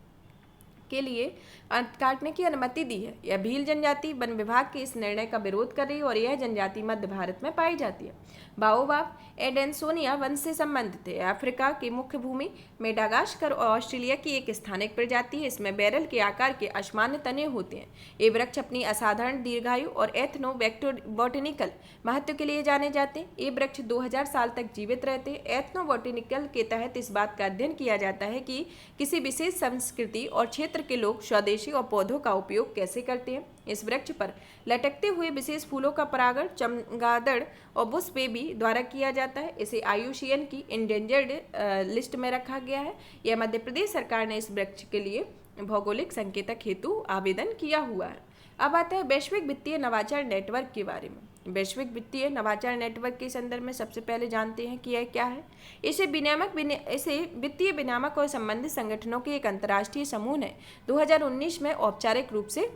के लिए काटने की अनुमति दी है। यह भील जनजाति वन विभाग के इस निर्णय का विरोध कर रही है और यह जनजाति मध्य भारत में पाई जाती है। बाओबाब एडेंसोनिया वंश से संबंधित है। अफ्रीका की मुख्य भूमि मेडागास्कर और ऑस्ट्रेलिया की एक स्थानिक प्रजाति है। इसमें बैरल के आकार के असामान्य तने होते हैं। ये वृक्ष अपनी असाधारण दीर्घायु और एथनोबोटेनिकल महत्व के लिए जाने जाते हैं। ये वृक्ष 2000 साल तक जीवित रहते हैं। एथनोबोटेनिकल के तहत इस बात का अध्ययन किया जाता है कि किसी विशेष संस्कृति और क्षेत्र के लोग स्वदेशी और पौधों का उपयोग कैसे करते हैं। इस वृक्ष पर लटकते हुए विशेष फूलों का परागण चमगादड़ और बुश बेबी द्वारा किया जाता है। इसे IUCN की इंडेंजर्ड लिस्ट में रखा गया है। यह मध्य प्रदेश सरकार ने इस वृक्ष के लिए भौगोलिक संकेतक हेतु आवेदन किया हुआ है। अब आता है वैश्विक वित्तीय नवाचार नेटवर्क के बारे में। वैश्विक वित्तीय नवाचार नेटवर्क के संदर्भ में सबसे पहले जानते हैं कि यह क्या है। इसे वित्तीय विनियामक और संबंधित संगठनों के एक अंतर्राष्ट्रीय समूह ने 2019 में औपचारिक रूप से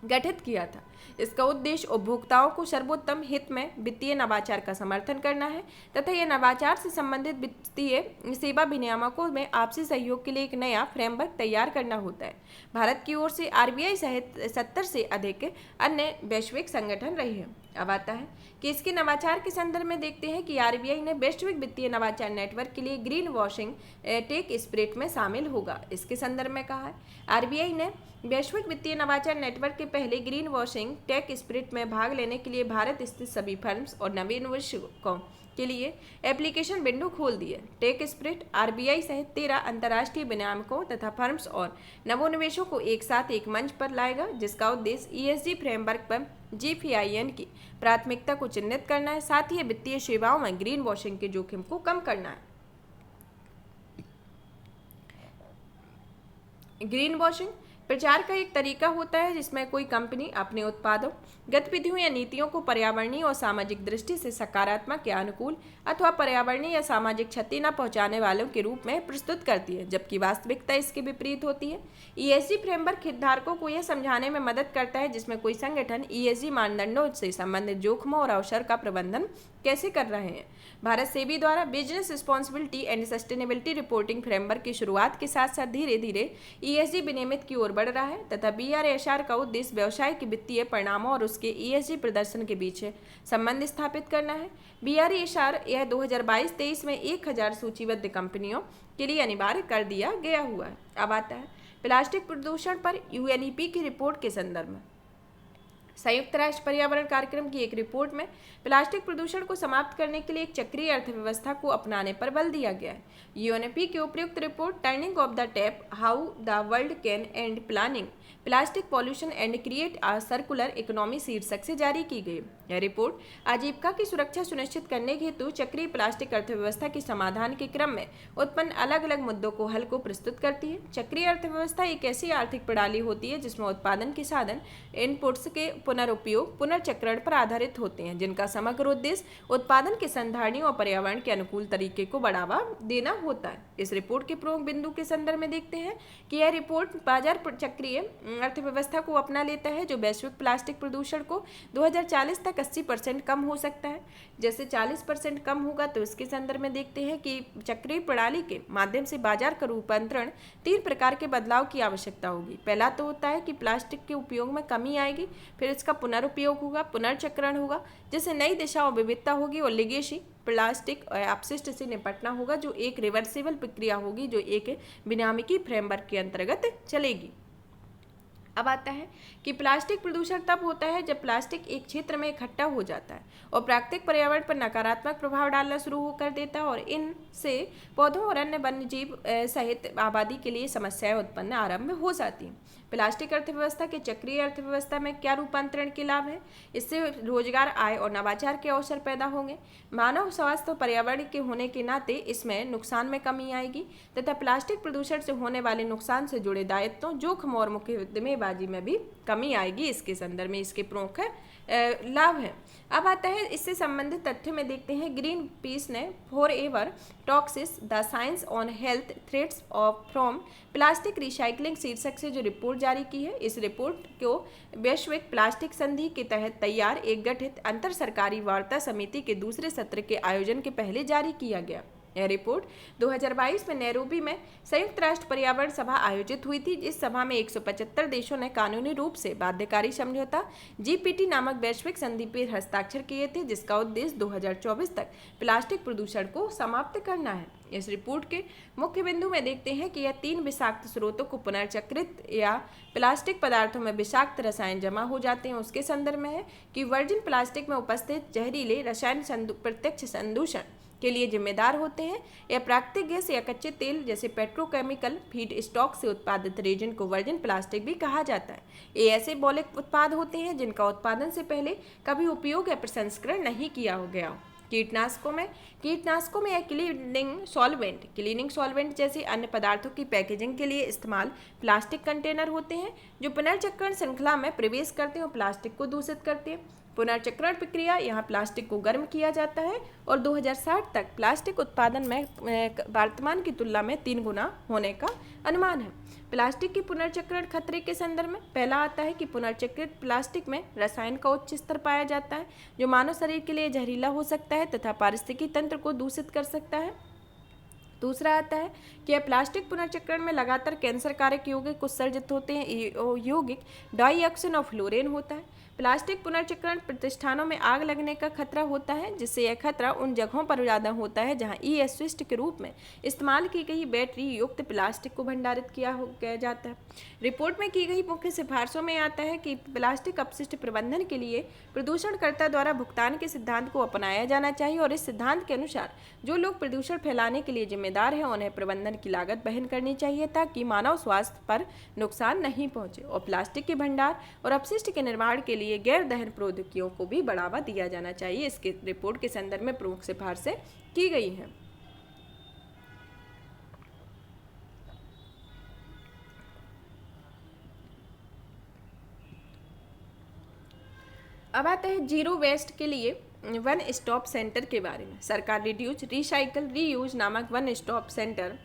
गठित किया था। इसका उद्देश्य उपभोक्ताओं को सर्वोत्तम हित में वित्तीय नवाचार का समर्थन करना है तथा यह नवाचार से संबंधित वित्तीय सेवा विनियामकों में आपसी सहयोग के लिए एक नया फ्रेमवर्क तैयार करना होता है। भारत की ओर से RBI सहित 70 से अधिक अन्य वैश्विक संगठन रहे हैं। अब आता है कि इसके नवाचार के संदर्भ में देखते हैं कि आरबीआई ने वैश्विक वित्तीय नवाचार नेटवर्क के लिए ग्रीन वॉशिंग टेक स्पिरिट में शामिल होगा। इसके संदर्भ में कहा है आरबीआई ने वैश्विक वित्तीय नवाचार नेटवर्क के पहले ग्रीन वॉशिंग टेक स्पिरिट में भाग लेने के लिए भारत स्थित सभी फर्म्स और नवोन्मेषकों के लिए एप्लीकेशन विंडो खोल दी है। टेक स्पिरिट आरबीआई सहित 13 अंतर्राष्ट्रीय विनियामकों तथा फर्म्स और नवोन्मेषों को एक साथ एक मंच पर लाएगा, जिसका उद्देश्य ईएसजी फ्रेमवर्क पर GFIN की प्राथमिकता को चिन्हित करना है, साथ ही वित्तीय सेवाओं में ग्रीन वॉशिंग के जोखिम को कम करना है। ग्रीन वॉशिंग प्रचार का एक तरीका होता है जिसमें कोई कंपनी अपने उत्पादों, गतिविधियों या नीतियों को पर्यावरणीय और सामाजिक दृष्टि से सकारात्मक या अनुकूल अथवा पर्यावरणीय या सामाजिक क्षति न पहुंचाने वालों के रूप में प्रस्तुत करती है, जबकि वास्तविकता इसके विपरीत होती है। ESG फ्रेमवर्क हितधारकों को यह समझाने में मदद करता है जिसमें कोई संगठन ESG मानदंडों से संबंधित जोखिमों और अवसर का प्रबंधन कैसे कर रहे हैं। भारत सेबी द्वारा business responsibility and sustainability reporting framework की शुरुआत के साथ साथ धीरे धीरे ESG विनियमित की ओर बढ़ रहा है तथा BRSR का उद्देश्य व्यवसाय के वित्तीय परिणामों और उसके ESG प्रदर्शन के बीच संबंध स्थापित करना है। BRSR यह 2022-23 में 1000 सूचीबद्ध कंपनियों के लिए अनिवार्य कर दिया गया हुआ है। अब आता है प्लास्टिक प्रदूषण पर UNEP की रिपोर्ट के संदर्भ में। संयुक्त राष्ट्र पर्यावरण कार्यक्रम की एक रिपोर्ट में प्लास्टिक प्रदूषण को समाप्त करने के लिए एक चक्रीय अर्थव्यवस्था को अपनाने पर बल दिया गया है। UNEP की उपयुक्त report turning of the tap how the world can and planning plastic pollution and create a circular economy शीर्षक से जारी की गई। यह रिपोर्ट आजीविका की सुरक्षा सुनिश्चित करने हेतु चक्रीय प्लास्टिक अर्थव्यवस्था के समाधान के क्रम में उत्पन्न अलग अलग मुद्दों को हल को प्रस्तुत करती है। चक्रीय अर्थव्यवस्था एक ऐसी आर्थिक प्रणाली होती है जिसमें उत्पादन के साधन इनपुट्स के पुनरुपयोग पुनर्चक्रण पर आधारित होते हैं, जिनका समग्र उद्देश्य उत्पादन के संधारणीय और पर्यावरण के अनुकूल तरीके को बढ़ावा देना होता है। इस रिपोर्ट के प्रमुख बिंदु के संदर्भ में देखते हैं कि यह रिपोर्ट बाजार चक्रीय अर्थव्यवस्था को अपना लेता है जो वैश्विक प्लास्टिक प्रदूषण को 2040 तक 80% कम हो सकता है। जैसे 40% कम होगा तो इसके संदर्भ में देखते हैं कि चक्रीय प्रणाली के माध्यम से बाजार का रूपांतरण 3 प्रकार के बदलाव की आवश्यकता होगी। पहला तो होता है कि प्लास्टिक के उपयोग में कमी आएगी, फिर इसका पुनरुपयोग होगा, पुनर्चक्रण होगा जिससे नई दिशा और विविधता होगी, और लिगेसी प्लास्टिक अपशिष्ट से निपटना होगा जो एक रिवर्सिबल प्रक्रिया होगी जो एक विनियामकी फ्रेमवर्क के अंतर्गत चलेगी। अब आता है कि प्लास्टिक प्रदूषण तब होता है जब प्लास्टिक एक क्षेत्र में इकट्ठा हो जाता है और प्राकृतिक पर्यावरण पर नकारात्मक प्रभाव डालना शुरू कर देता है और इनसे पौधों और अन्य वन्यजीव सहित आबादी के लिए समस्याएं उत्पन्न आरंभ हो जाती हैं। प्लास्टिक अर्थव्यवस्था के चक्रीय अर्थव्यवस्था में क्या रूपांतरण के लाभ है? इससे रोजगार, आय और नवाचार के अवसर पैदा होंगे। मानव स्वास्थ्य और पर्यावरण के होने के नाते इसमें नुकसान में कमी आएगी तथा प्लास्टिक प्रदूषण से होने वाले नुकसान से जुड़े दायित्वों, जोखिम और मुकदमेबाजी में भी कमी आएगी। इसके संदर्भ में इसके प्रमुख लाभ है। अब आता है इससे संबंधित तथ्य में देखते हैं ग्रीन पीस ने forever toxins the science on health threats of from plastic recycling शीर्षक से जो रिपोर्ट जारी की है। इस रिपोर्ट को वैश्विक प्लास्टिक संधि के तहत तैयार एक गठित अंतर सरकारी वार्ता समिति के दूसरे सत्र के आयोजन के पहले जारी किया गया। यह रिपोर्ट 2022 में नैरोबी में संयुक्त राष्ट्र पर्यावरण सभा आयोजित हुई थी। इस सभा में 175 देशों ने कानूनी रूप से बाध्यकारी समझौता GPT नामक वैश्विक संधि पर हस्ताक्षर किए थे, जिसका उद्देश्य 2024 तक प्लास्टिक प्रदूषण को समाप्त करना है। इस रिपोर्ट के मुख्य बिंदु में देखते हैं कि यह 3 विषाक्त स्रोतों को पुनर्चक्रित या प्लास्टिक पदार्थों में विषाक्त रसायन जमा हो जाते हैं उसके संदर्भ में है कि वर्जिन प्लास्टिक में उपस्थित जहरीले रसायन प्रत्यक्ष संदूषण के लिए जिम्मेदार होते हैं। यह प्राकृतिक गैस या कच्चे तेल जैसे पेट्रोकेमिकल फीड स्टॉक से उत्पादित रेजिन को वर्जिन प्लास्टिक भी कहा जाता है। ये ऐसे मौलिक उत्पाद होते हैं जिनका उत्पादन से पहले कभी उपयोग या प्रसंस्करण नहीं किया गया हो। कीटनाशकों में या क्लीनिंग सॉल्वेंट जैसे अन्य पदार्थों की पैकेजिंग के लिए इस्तेमाल प्लास्टिक कंटेनर होते हैं जो पुनर्चक्रण श्रृंखला में प्रवेश करते हैं और प्लास्टिक को दूषित करते हैं। पुनर्चक्रण प्रक्रिया यहाँ प्लास्टिक को गर्म किया जाता है और 2060 तक प्लास्टिक उत्पादन में वर्तमान की तुलना में 3 गुना होने का अनुमान है। प्लास्टिक के पुनर्चक्रण खतरे के संदर्भ में पहला आता है कि पुनर्चक्रित प्लास्टिक में रसायन का उच्च स्तर पाया जाता है जो मानव शरीर के लिए जहरीला हो सकता है तथा पारिस्थितिकी तंत्र को दूषित कर सकता है। दूसरा आता है कि यह प्लास्टिक पुनर्चक्रण में लगातार कैंसर कारक यौगिक उत्सर्जित होते हैं। यौगिक डाइऑक्सिन और फ्लोरीन होता है। प्लास्टिक पुनर्चक्रण प्रतिष्ठानों में आग लगने का खतरा होता है, जिससे यह खतरा उन जगहों पर ज़्यादा होता है जहां ई अपशिष्ट के रूप में इस्तेमाल की गई बैटरी युक्त प्लास्टिक को भंडारित किया जाता है। रिपोर्ट में की गई मुख्य सिफारिशों में आता है कि प्लास्टिक अपशिष्ट प्रबंधन के लिए प्रदूषणकर्ता द्वारा भुगतान के सिद्धांत को अपनाया जाना चाहिए और इस सिद्धांत के अनुसार जो लोग प्रदूषण फैलाने के लिए जिम्मेदार हैं उन्हें प्रबंधन की लागत वहन करनी चाहिए, ताकि मानव स्वास्थ्य पर नुकसान नहीं पहुंचे। और प्लास्टिक के भंडार और अपशिष्ट के निर्माण के लिए गैर दहन प्रौद्योगिकियों को भी बढ़ावा दिया जाना चाहिए। इसके रिपोर्ट के संदर्भ में प्रमुख सिफारिशें की गई हैं। अब आता है जीरो वेस्ट के लिए वन स्टॉप सेंटर के बारे में। सरकार रिड्यूस, रिसाइकल, रीयूज नामक वन स्टॉप सेंटर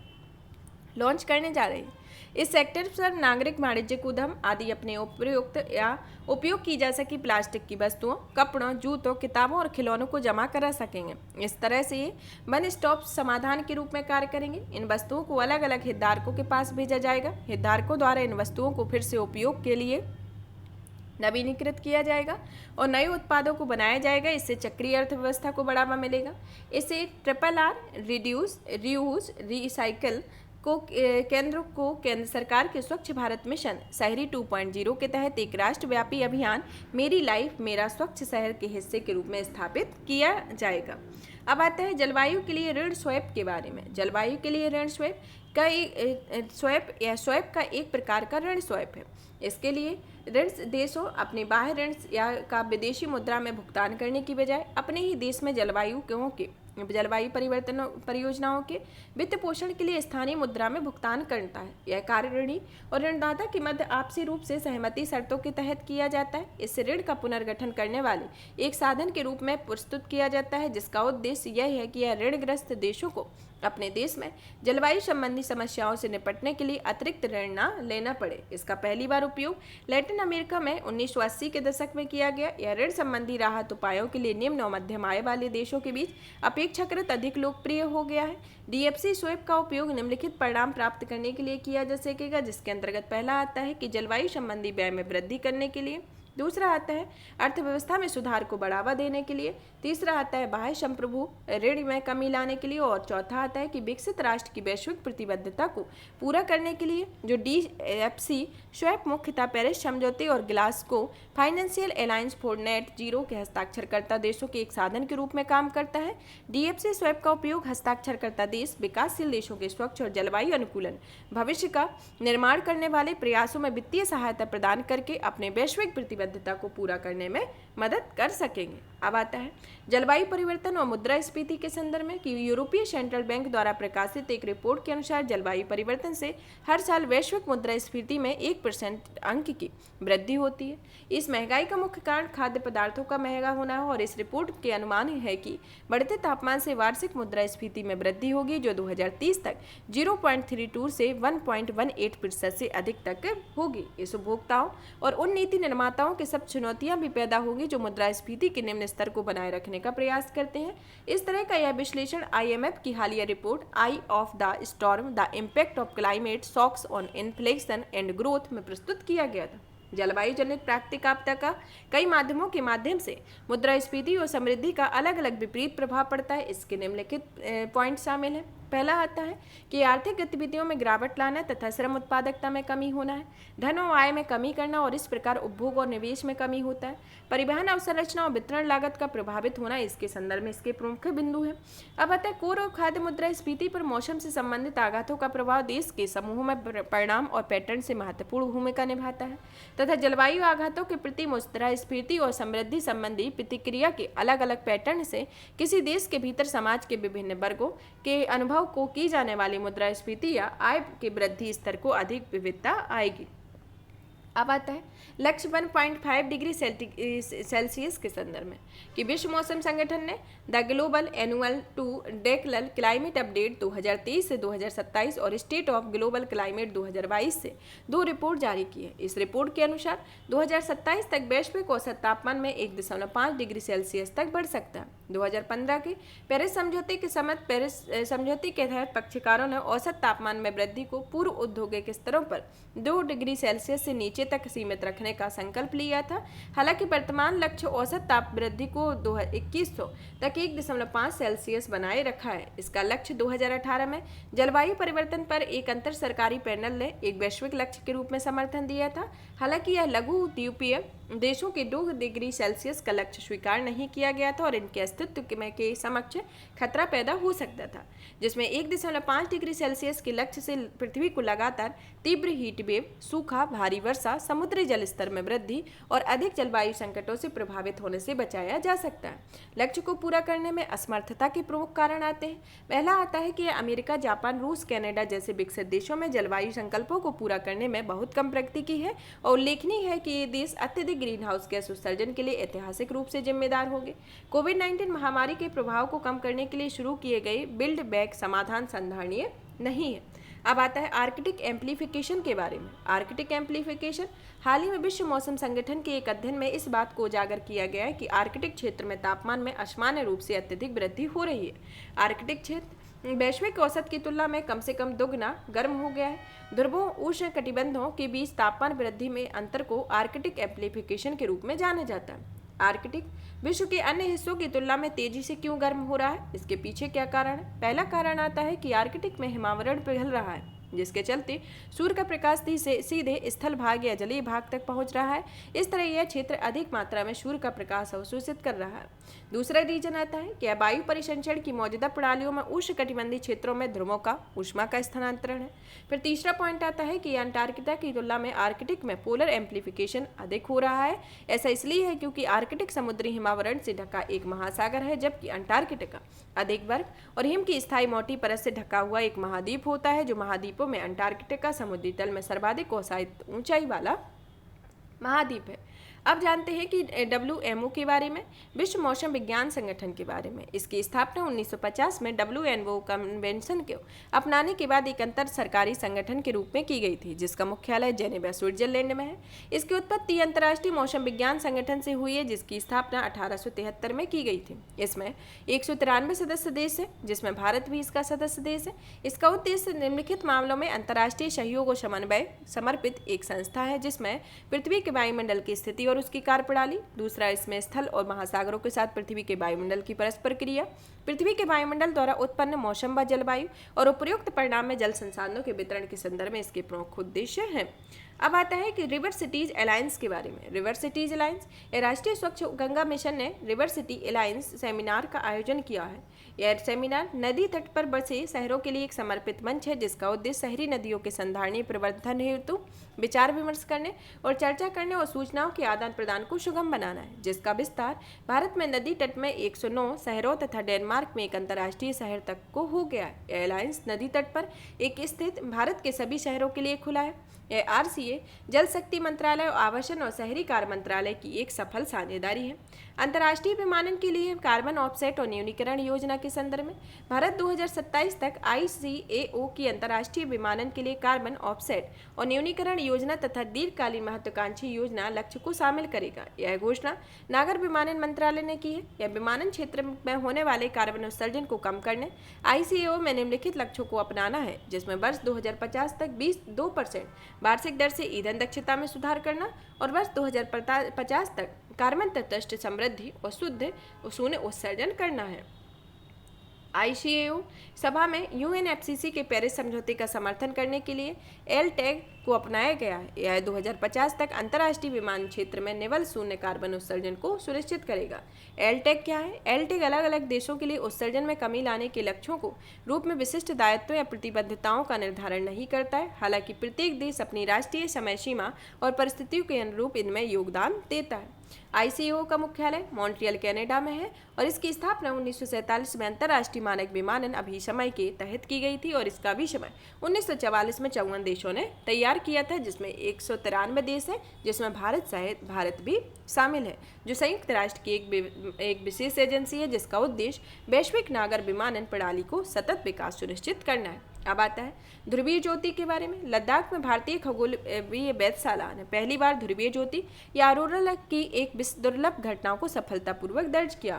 लॉन्च करने जा रही है। इस सेक्टर पर नागरिक, वाणिज्यिक उद्यम आदि अपने उपयुक्त या उपयोग की जा सकी प्लास्टिक की वस्तुओं, कपड़ों, जूतों, किताबों और खिलौनों को जमा करा सकेंगे। इस तरह से ये वन स्टॉप समाधान के रूप में कार्य करेंगे। इन वस्तुओं को अलग अलग हितधारकों के पास भेजा जाएगा। हितधारकों द्वारा इन वस्तुओं को फिर से उपयोग के लिए नवीनीकृत किया जाएगा और नए उत्पादों को बनाया जाएगा। इससे चक्रीय अर्थव्यवस्था को बढ़ावा मिलेगा। इससे RRR रिड्यूस, रीयूज, रिसाइकल को केंद्र सरकार के स्वच्छ भारत मिशन शहरी 2.0 के तहत एक राष्ट्रव्यापी अभियान मेरी लाइफ मेरा स्वच्छ शहर के हिस्से के रूप में स्थापित किया जाएगा। अब आता है जलवायु के लिए ऋण स्वैप के बारे में। जलवायु के लिए ऋण स्वैप का एक प्रकार का ऋण स्वैप है। इसके लिए ऋण देशों अपने बाह्य ऋण का विदेशी मुद्रा में भुगतान करने की बजाय अपने ही देश में जलवायु परिवर्तन परियोजनाओं के वित्त पोषण के लिए स्थानीय मुद्रा में भुगतान करता है। यह कार्य ऋणी और ऋणदाता के मध्य आपसी रूप से सहमति शर्तों के तहत किया जाता है। इससे ऋण का पुनर्गठन करने वाले एक साधन के रूप में प्रस्तुत किया जाता है, जिसका उद्देश्य यह है कि यह ऋणग्रस्त देशों को अपने देश में जलवायु संबंधी समस्याओं से निपटने के लिए अतिरिक्त ऋण न लेना पड़े। इसका पहली बार उपयोग लैटिन अमेरिका में 1980 के दशक में किया गया। यह ऋण संबंधी राहत उपायों के लिए निम्न और मध्यम आय वाले देशों के बीच अपेक्षाकृत अधिक लोकप्रिय हो गया है। DFC स्वैप का उपयोग निम्नलिखित परिणाम प्राप्त करने के लिए किया जा सकेगा, जिसके अंतर्गत पहला आता है कि जलवायु संबंधी व्यय में वृद्धि करने के लिए, दूसरा आता है अर्थव्यवस्था में सुधार को बढ़ावा देने के लिए, तीसरा आता है बाह्य संप्रभु ऋण में कमी लाने के लिए और चौथा आता है कि विकसित राष्ट्र की वैश्विक प्रतिबद्धता को पूरा करने के लिए। जो DFC स्वैप मुख्यतः पेरिस समझौते और Glasgow financial alliance for net zero के हस्ताक्षरकर्ता देशों के एक साधन के रूप में काम करता है। DFC स्वैप का उपयोग हस्ताक्षरकर्ता देश विकासशील देशों के स्वच्छ और जलवायु अनुकूलन भविष्य का निर्माण करने वाले प्रयासों में वित्तीय सहायता प्रदान करके अपने वैश्विक प्रतिबद्धता को पूरा करने में मदद कर सकेंगे। अब आता है जलवायु परिवर्तन और मुद्रास्फीति के संदर्भ में कि यूरोपीय सेंट्रल बैंक द्वारा प्रकाशित एक रिपोर्ट के अनुसार जलवायु परिवर्तन से हर साल वैश्विक मुद्रास्फीति में 1% अंक की वृद्धि होती है। इस महंगाई का मुख्य कारण खाद्य पदार्थों का महंगा होना है और इस रिपोर्ट के अनुमान है कि बढ़ते तापमान से वार्षिक मुद्रास्फीति में वृद्धि होगी, जो 2030 तक 0.32 से 1.18% से अधिक तक होगी। इस उपभोक्ताओं और उन नीति निर्माताओं के सब चुनौतियां भी पैदा होंगी जो मुद्रास्फीति के निम्न स्तर को बनाए रखने का प्रयास करते हैं। इस तरह का यह विश्लेषण IMF की हालिया report eye of the storm the impact of climate shocks on inflation and growth में प्रस्तुत किया गया था। जलवायु जनित प्राकृतिक आपदा का कई माध्यमों के माध्यम से मुद्रास्फीति और समृद्धि का अलग अलग विपरीत प्रभाव पड़ता है। इसके निम्नलिखित पॉइंट शामिल हैं। पहला आता है कि आर्थिक गतिविधियों में गिरावट लाना तथा श्रम उत्पादकता में कमी होना है, धन और आय में कमी करना और इस प्रकार उपभोग और निवेश में कमी होता है। परिवहन अवसंरचना और वितरण लागत का प्रभावित होना इसके संदर्भ में इसके प्रमुख बिंदु है। अब आता है कोर और खाद्य मुद्रास्फीति पर मौसम से संबंधित आघातों का प्रभाव देश के समूह में परिणाम और पैटर्न से महत्वपूर्ण भूमिका निभाता है तथा जलवायु आघातों के प्रति मुद्रास्फीति और समृद्धि संबंधी प्रतिक्रिया के अलग अलग पैटर्न से किसी देश के भीतर समाज के विभिन्न वर्गों के अनुभव को की जाने वाली मुद्रास्फीति या आय के वृद्धि स्तर को अधिक विविधता आएगी। अब आता है लक्ष्य 1.5 डिग्री सेल्सियस के संदर्भ में कि विश्व मौसम संगठन ने the global annual to decadal climate update 2023 से 2027 और स्टेट ऑफ ग्लोबल क्लाइमेट 2022 से 2 रिपोर्ट जारी की है। इस रिपोर्ट के अनुसार 2027 तक वैश्विक औसत तापमान में 1.5 डिग्री सेल्सियस तक बढ़ सकता है। 2015 के पेरिस समझौते के समत पेरिस समझौते के तहत पक्षकारों ने औसत तापमान में वृद्धि को पूर्व औद्योगिक स्तरों पर 2 डिग्री सेल्सियस से नीचे तक सीमित रखने का संकल्प लिया था। हालांकि वर्तमान लक्ष्य औसत ताप वृद्धि को 2100 तक 1.5 सेल्सियस बनाए रखा है। इसका लक्ष्य 2018 में जलवायु परिवर्तन पर एक अंतर सरकारी पैनल ने एक वैश्विक लक्ष्य के रूप में समर्थन दिया था। हालांकि यह लघु द्वीपीय देशों के 2 डिग्री सेल्सियस का लक्ष्य स्वीकार नहीं किया गया था और इनके अस्तित्व के समक्ष खतरा पैदा हो सकता था, जिसमें 1.5 डिग्री सेल्सियस के लक्ष्य से पृथ्वी को लगातार तीव्र हीट वेव, सूखा, भारी वर्षा, समुद्री जल स्तर में वृद्धि और अधिक जलवायु संकटों से प्रभावित होने से बचाया जा सकता है। लक्ष्य को पूरा करने में असमर्थता के प्रमुख कारण आते हैं। पहला आता है कि अमेरिका, जापान, रूस, कनाडा जैसे विकसित देशों में जलवायु संकल्पों को पूरा करने में बहुत कम प्रगति की है और उल्लेखनीय है कि ये देश अत्यधिक ग्रीन हाउस गैस उत्सर्जन के लिए ऐतिहासिक रूप से जिम्मेदार होंगे। कोविड-19 महामारी के प्रभाव को कम करने के लिए शुरू किए गए बिल्ड बैक समाधान संधारणीय नहीं है। अब आता है आर्कटिक एम्प्लीफिकेशन के बारे में। आर्कटिक एम्प्लीफिकेशन हाल ही में विश्व मौसम संगठन के एक अध्ययन में इस बात को उजागर किया गया है कि आर्कटिक क्षेत्र में तापमान में असामान्य रूप से अत्यधिक वृद्धि हो रही है। आर्कटिक क्षेत्र वैश्विक औसत की तुलना में कम से कम दोगुना गर्म हो गया है। ध्रुवों उष्ण कटिबंधों के बीच तापमान वृद्धि में अंतर को आर्कटिक एम्प्लीफिकेशन के रूप में जाना जाता है। आर्कटिक विश्व के अन्य हिस्सों की तुलना में तेजी से क्यों गर्म हो रहा है? इसके पीछे क्या कारण है? पहला कारण आता है कि आर्कटिक में हिमावरण पिघल रहा है, जिसके चलते सूर्य का प्रकाश सीधे स्थल भाग या जलीय भाग तक पहुंच रहा है। इस तरह यह क्षेत्र अधिक मात्रा में सूर्य का प्रकाश अवशोषित कर रहा है। दूसरा रीजन आता है कि वायु परिसंचरण की मौजूदा प्रणालियों में उष्णकटिबंधीय क्षेत्रों में ध्रुवों का ऊष्मा का स्थानांतरण है। फिर तीसरा पॉइंट आता है कि अंटार्कटिका की तुलना में आर्कटिक में पोलर एम्प्लीफिकेशन अधिक हो रहा है। ऐसा इसलिए है क्योंकि आर्कटिक समुद्री हिमावरण से ढका एक महासागर है, जबकि अंटार्कटिका अधिक बर्फ और हिम की स्थायी मोटी परत से ढका हुआ एक महाद्वीप होता है, जो महाद्वीपों में अंटार्कटिका समुद्री तल में सर्वाधिक औसत ऊंचाई वाला महाद्वीप है। अब जानते हैं कि WMO के बारे में, विश्व मौसम विज्ञान संगठन के बारे में। इसकी स्थापना 1950 में WMO कन्वेंशन को अपनाने के बाद एक अंतर सरकारी संगठन के रूप में की गई थी, जिसका मुख्यालय जेनेवा, स्विट्जरलैंड में है। इसकी उत्पत्ति अंतर्राष्ट्रीय मौसम विज्ञान संगठन से हुई है, जिसकी स्थापना 1873 में की गई थी। इसमें 193 सदस्य देश है, जिसमें भारत भी इसका सदस्य देश है। इसका उद्देश्य निम्नलिखित मामलों में अंतर्राष्ट्रीय सहयोग और समन्वय समर्पित एक संस्था है, जिसमें पृथ्वी के वायुमंडल की स्थिति और उसकी कार्यप्रणाली, दूसरा इसमें स्थल और महासागरों के साथ पृथ्वी के वायुमंडल की परस्पर क्रिया, पृथ्वी के वायुमंडल द्वारा उत्पन्न मौसम व जलवायु और उपयुक्त परिणाम में जल संसाधनों के वितरण के संदर्भ में इसके प्रमुख उद्देश्य हैं। अब आता है कि रिवर सिटीज अलायंस के बारे में। रिवर सिटीज अलायंस, राष्ट्रीय स्वच्छ गंगा मिशन ने रिवर सिटी अलायंस सेमिनार का आयोजन किया है। यह सेमिनार नदी तट पर बसे शहरों के लिए एक समर्पित मंच है, जिसका उद्देश्य शहरी नदियों के संधारणीय प्रबंधन हेतु विचार विमर्श करने और चर्चा करने और सूचनाओं के आदान प्रदान को सुगम बनाना है, जिसका विस्तार भारत में नदी तट में 109 शहरों तथा डेनमार्क में एक अंतर्राष्ट्रीय शहर तक को हो गया है। यह अलायंस नदी तट पर एक स्थित भारत के सभी शहरों के लिए खुला है। यह RCA, जल शक्ति मंत्रालय और आवासन और शहरी कार्य मंत्रालय की एक सफल साझेदारी है। अंतर्राष्ट्रीय विमानन के लिए कार्बन ऑफसेट और न्यूनीकरण योजना के संदर्भ में भारत 2027 तक ICAO की अंतर्राष्ट्रीय विमानन के लिए कार्बन ऑफसेट और न्यूनीकरण योजना तथा दीर्घकालीन महत्वाकांक्षी योजना लक्ष्य को शामिल करेगा। यह घोषणा नागर विमानन मंत्रालय ने की है। यह विमानन क्षेत्र में होने वाले कार्बन उत्सर्जन को कम करने ICAO में निम्नलिखित लक्ष्यों को अपनाना है, जिसमें वर्ष 2050 तक 2% वार्षिक दर से ईंधन दक्षता में सुधार करना और वर्ष 2050 तक कार्बन तटस्थ समृद्धि और शुद्ध शून्य उत्सर्जन करना है। ICAO सभा में UNFCCC के पेरिस समझौते का समर्थन करने के लिए LTAG को अपनाया गया है। यह 2050 तक अंतर्राष्ट्रीय विमान क्षेत्र में निवल शून्य कार्बन उत्सर्जन को सुनिश्चित करेगा। LTAG क्या है? LTAG अलग अलग देशों के लिए उत्सर्जन में कमी लाने के लक्ष्यों को रूप में विशिष्ट दायित्वों या प्रतिबद्धताओं का निर्धारण नहीं करता है। हालांकि प्रत्येक देश अपनी राष्ट्रीय समय सीमा और परिस्थितियों के अनुरूप इनमें योगदान देता है। ICAO का मुख्यालय मॉन्ट्रियल, कनाडा में है और इसकी स्थापना 1947 में अंतर्राष्ट्रीय मानक विमानन अभिसमय के तहत की गई थी और इसका अभिसमय 1944 में 54 देशों ने तैयार किया था, जिसमें 193 देश है, जिसमें भारत भी शामिल है, जो संयुक्त राष्ट्र की एक विशेष एजेंसी है, जिसका उद्देश्य वैश्विक नागर विमानन प्रणाली को सतत विकास सुनिश्चित करना है। अब आता है ध्रुवीय ज्योति के बारे में। लद्दाख में भारतीय खगोलीय वेधशाला ने पहली बार ध्रुवीय ज्योति या ऑरोरा की एक दुर्लभ घटनाओं को सफलतापूर्वक दर्ज किया।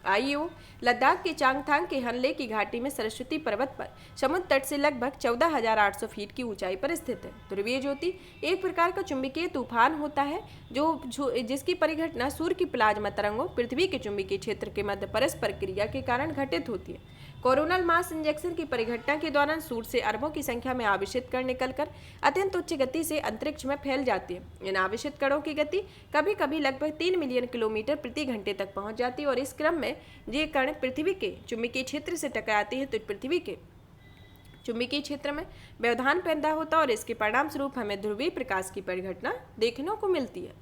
आईओ लद्दाख के चांगथांग के हनले की घाटी में सरस्वती पर्वत पर समुद्र तट से लगभग 14,800 फीट की ऊंचाई पर स्थित है। ध्रुवीय ज्योति एक प्रकार का चुंबकीय तूफान होता है जिसकी परिघटना सूर्य की प्लाज्मा तरंगों पृथ्वी के चुंबकीय क्षेत्र के मध्य परस्पर क्रिया के कारण घटित होती है। कोरोनल मास इंजेक्शन की परिघटना के दौरान सूर्य से अरबों की संख्या में आवेशित कण निकलकर अत्यंत उच्च गति से अंतरिक्ष में फैल जाती है। इन आवेशित कणों की गति कभी कभी लगभग 3 मिलियन किलोमीटर प्रति घंटे तक पहुंच जाती है और इस क्रम में ये कण पृथ्वी के चुंबकीय क्षेत्र से टकराती है तो पृथ्वी के चुंबकीय क्षेत्र में व्यवधान पैदा होता है और इसके परिणाम स्वरूप हमें ध्रुवीय प्रकाश की परिघटना देखने को मिलती है।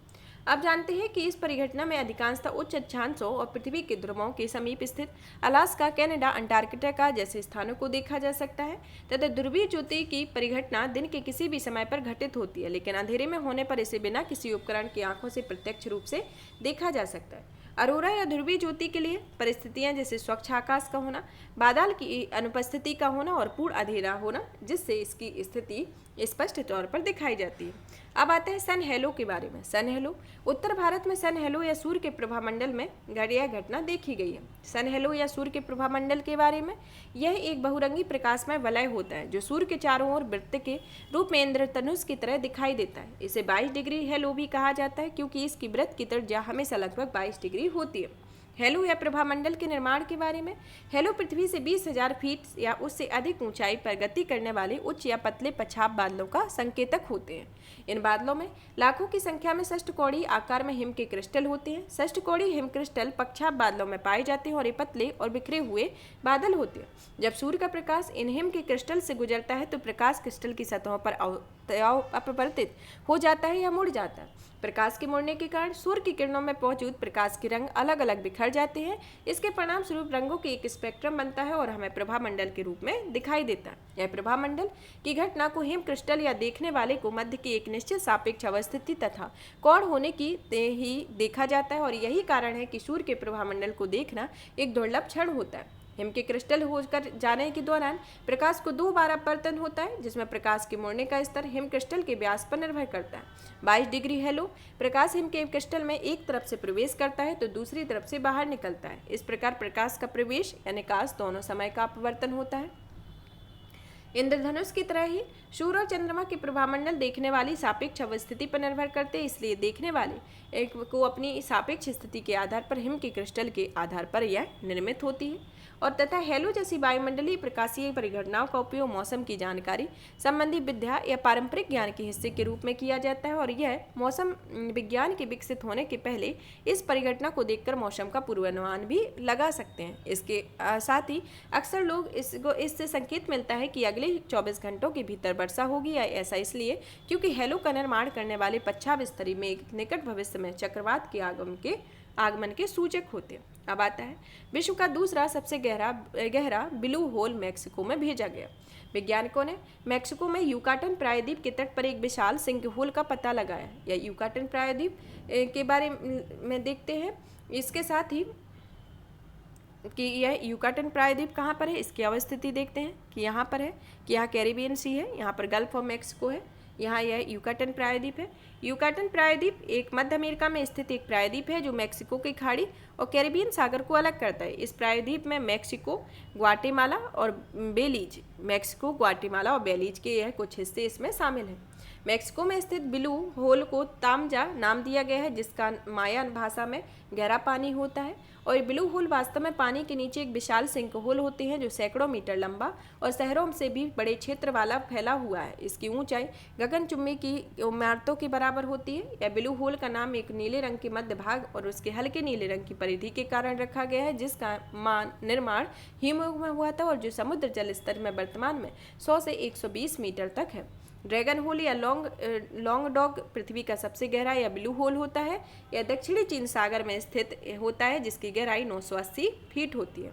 अब जानते हैं कि इस परिघटना में अधिकांशतः उच्च अक्षांशों और पृथ्वी के ध्रुवों के समीप स्थित अलास्का, कनाडा, अंटार्कटिका जैसे स्थानों को देखा जा सकता है तथा ध्रुवीय ज्योति की परिघटना दिन के किसी भी समय पर घटित होती है, लेकिन अंधेरे में होने पर इसे बिना किसी उपकरण की आंखों से प्रत्यक्ष रूप से देखा जा सकता है। अरोरा या ध्रुवीय ज्योति के लिए परिस्थितियां जैसे स्वच्छ आकाश का होना, बादल की अनुपस्थिति का होना और पूर्ण अंधेरा होना, जिससे इसकी स्थिति स्पष्ट तौर पर दिखाई जाती है। अब आते हैं सन हेलो के बारे में। सन हेलो उत्तर भारत में सन हेलो या सूर्य के प्रभामंडल में यह घटना देखी गई है। सन हेलो या सूर्य के प्रभामंडल के बारे में, यह एक बहुरंगी प्रकाशमय वलय होता है जो सूर्य के चारों ओर वृत्त के रूप में इंद्रधनुष की तरह दिखाई देता है। इसे 22 डिग्री हेलो भी कहा जाता है क्योंकि इसकी वृत्त की त्रिज्या हमेशा लगभग 22 डिग्री होती है। हेलो या प्रभामंडल के निर्माण के बारे में, हेलो पृथ्वी से 20,000 फीट या उससे अधिक ऊंचाई पर गति करने वाले उच्च या पतले पछाप बादलों का संकेतक होते हैं। इन बादलों में लाखों की संख्या में षष्ठकोणीय आकार में हिम के क्रिस्टल होते हैं। षष्ठकोणीय हिम क्रिस्टल पक्षाप बादलों में पाए जाते हैं और ये पतले और बिखरे हुए बादल होते हैं। जब सूर्य का प्रकाश इन हिम के क्रिस्टल से गुजरता है तो प्रकाश क्रिस्टल की सतहों पर अपवर्तित हो जाता है या मुड़ जाता है। प्रकाश के मुड़ने के कारण सूर्य की किरणों में मौजूद प्रकाश के रंग अलग अलग बिखर जाते हैं। इसके परिणाम स्वरूप रंगों की एक स्पेक्ट्रम बनता है और हमें प्रभामंडल के रूप में दिखाई देता है। यह प्रभामंडल की घटना को हिम क्रिस्टल या देखने वाले को मध्य की एक निश्चित सापेक्ष अवस्थिति तथा कोण होने की ही देखा जाता है और यही कारण है कि सूर्य के प्रभामंडल को देखना एक दुर्लभ क्षण होता है। हिम के क्रिस्टल होकर जाने के दौरान प्रकाश को 2 बार अपवर्तन होता है जिसमें प्रकाश के मुड़ने का स्तर हिम क्रिस्टल के व्यास पर निर्भर करता है। 22 डिग्री हेलो प्रकाश हिम के क्रिस्टल में एक तरफ से प्रवेश करता है तो दूसरी तरफ से बाहर निकलता है। इस प्रकार प्रकाश का प्रवेश या निकास दोनों समय का अपवर्तन होता है। इंद्रधनुष की तरह ही सूर्य और चंद्रमा के प्रभामंडल देखने वाली सापेक्ष अवस्थिति पर निर्भर करते हैं, इसलिए देखने वाले एक को अपनी सापेक्ष स्थिति के आधार पर हिम के क्रिस्टल के आधार पर यह निर्मित होती है। और तथा हेलो जैसी वायुमंडलीय प्रकाशीय परिघटनाओं का उपयोग मौसम की जानकारी संबंधी विद्या या पारंपरिक ज्ञान के हिस्से के रूप में किया जाता है और यह मौसम विज्ञान के विकसित होने के पहले इस परिघटना को देखकर मौसम का पूर्वानुमान भी लगा सकते हैं। इसके साथ ही अक्सर लोग इससे संकेत मिलता है कि अगले 24 घंटों के भीतर वर्षा होगी या ऐसा इसलिए क्योंकि हेलो का निर्माण करने वाले पच्छाव स्तरी में एक निकट भविष्य में चक्रवात के आगमन के सूचक होते हैं। अब आता है विश्व का दूसरा सबसे गहरा ब्लू होल मैक्सिको में भेजा गया। वैज्ञानिकों ने मैक्सिको में युकाटन प्रायद्वीप के तट पर एक विशाल सिंक होल का पता लगाया। यह युकाटन प्रायद्वीप के बारे में देखते हैं। इसके साथ ही कि यह युकाटन प्रायद्वीप कहाँ पर है, इसकी अवस्थिति देखते हैं कि यहाँ पर है कि यहाँ कैरिबियन सी है, यहाँ पर गल्फ ऑफ मैक्सिको है, यहाँ यह युकाटन प्रायद्वीप है। युकाटन प्रायद्वीप एक मध्य अमेरिका में स्थित एक प्रायद्वीप है जो मैक्सिको की खाड़ी और कैरिबियन सागर को अलग करता है। इस प्रायद्वीप में मैक्सिको, ग्वाटेमाला और बेलीज के यह कुछ हिस्से इसमें शामिल हैं। मैक्सिको में स्थित ब्लू होल को तामजा नाम दिया गया है जिसका मायान भाषा में गहरा पानी होता है और ये ब्लू होल वास्तव में पानी के नीचे एक विशाल सिंक होल होते हैं जो सैकड़ों मीटर लंबा और शहरों से भी बड़े क्षेत्र वाला फैला हुआ है। इसकी ऊंचाई गगनचुंबी की इमारतों के बराबर होती है। यह ब्लू होल का नाम एक नीले रंग के मध्य भाग और उसके हल्के नीले रंग की परिधि के कारण रखा गया है जिसका निर्माण हिमयुग में हुआ था और जो समुद्र जल स्तर में वर्तमान में 100 से 120 मीटर तक है। ड्रैगन होल या लॉन्ग डॉग पृथ्वी का सबसे गहरा या ब्लू होल होता है। यह दक्षिणी चीन सागर में स्थित होता है जिसकी गहराई 980 फीट होती है।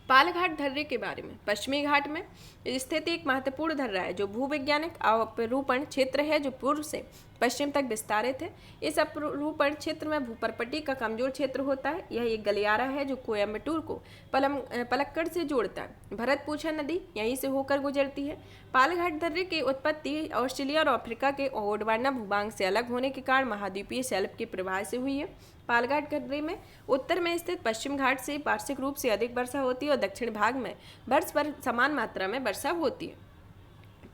पालघाट दर्रे के बारे में, पश्चिमी घाट में स्थित एक महत्वपूर्ण दर्रा है जो भूवैज्ञानिक अवरूपण क्षेत्र है जो पूर्व से पश्चिम तक विस्तारित है। इस अपरूपण क्षेत्र में भूपर्पटी का कमजोर क्षेत्र होता है। यह एक गलियारा है जो कोयम्बटूर को पलक्कड़ से जोड़ता है। भरतपुछा नदी यहीं से होकर गुजरती है। पालघाट दर्रे की उत्पत्ति ऑस्ट्रेलिया और अफ्रीका के गोंडवाना भूभाग से अलग होने के कारण महाद्वीपीय शेल्फ के प्रवाह से हुई है। पालघाट दर्रे में उत्तर में स्थित पश्चिम घाट से वार्षिक रूप से अधिक वर्षा होती है और दक्षिण भाग में वर्ष पर समान मात्रा में वर्षा होती है।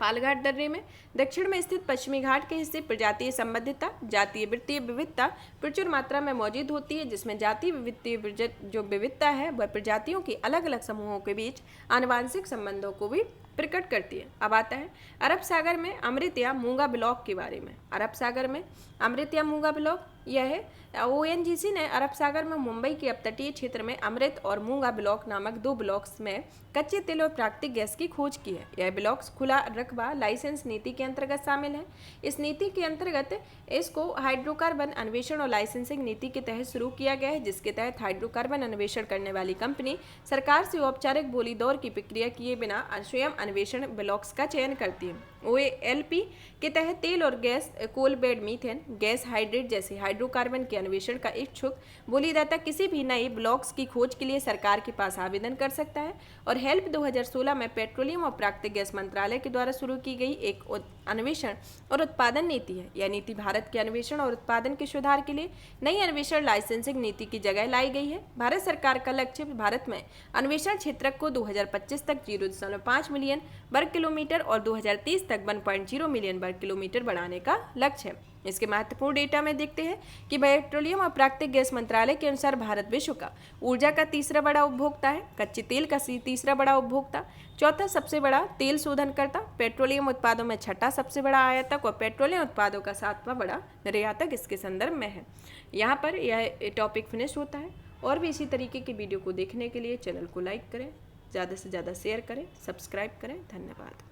पालघाट दर्रे में दक्षिण में स्थित पश्चिमी घाट के हिस्से प्रजातीय संबद्धता, जातीय वृत्तीय विविधता प्रचुर मात्रा में मौजूद होती है, जिसमें जातीय विविधीय जो विविधता है वह प्रजातियों की अलग अलग समूहों के बीच आनुवांशिक संबंधों को भी प्रकट करती है। अब आता है अरब सागर में अमृत या मूंगा ब्लॉक के बारे में। अरब सागर में अमृत या मूंगा ब्लॉक यह है ONGC ने अरब सागर में मुंबई के अपतटीय क्षेत्र में अमृत और मूंगा ब्लॉक नामक 2 ब्लॉक्स में कच्चे तेल और प्राकृतिक गैस की खोज की है। यह ब्लॉक्स खुला रकबा लाइसेंस नीति के अंतर्गत शामिल है। इस नीति के अंतर्गत इसको हाइड्रोकार्बन अन्वेषण और लाइसेंसिंग नीति के तहत शुरू किया गया है, जिसके तहत हाइड्रोकार्बन अन्वेषण करने वाली कंपनी सरकार से औपचारिक बोली दौर की प्रक्रिया किए बिना स्वयं अन्वेषण ब्लॉक्स का चयन करती है। OALP के तहत तेल और gas, coal bed methane, gas hydrate जैसे हाइड्रोकार्बन के अन्वेषण का इच्छुक बोलीदाता किसी भी नए ब्लॉक्स की खोज के लिए सरकार के पास आवेदन कर सकता है। और हेल्प 2016 में पेट्रोलियम और प्राकृतिक गैस मंत्रालय के द्वारा शुरू की गई एक अन्वेषण और उत्पादन नीति है। यह नीति भारत के अन्वेषण और उत्पादन के सुधार के लिए नई अन्वेषण लाइसेंसिंग नीति की जगह लाई गई है। भारत सरकार का लक्ष्य भारत में अन्वेषण क्षेत्र को 2025 तक 0.5 मिलियन वर्ग किलोमीटर और 2030 तक 1.0 मिलियन वर्ग किलोमीटर बढ़ाने का लक्ष्य है। इसके महत्वपूर्ण डेटा में देखते हैं कि पेट्रोलियम और प्राकृतिक गैस मंत्रालय के अनुसार भारत विश्व का ऊर्जा का तीसरा बड़ा उपभोक्ता है, कच्चे तेल का तीसरा बड़ा उपभोक्ता, चौथा सबसे बड़ा तेल शोधनकर्ता, पेट्रोलियम उत्पादों में छठा सबसे बड़ा आयातक और पेट्रोलियम उत्पादों का 7वां बड़ा निर्यातक इसके संदर्भ में है। यहाँ पर यह टॉपिक फिनिश होता है। और भी इसी तरीके की वीडियो को देखने के लिए चैनल को लाइक करें, ज़्यादा से ज़्यादा शेयर करें, सब्सक्राइब करें। धन्यवाद।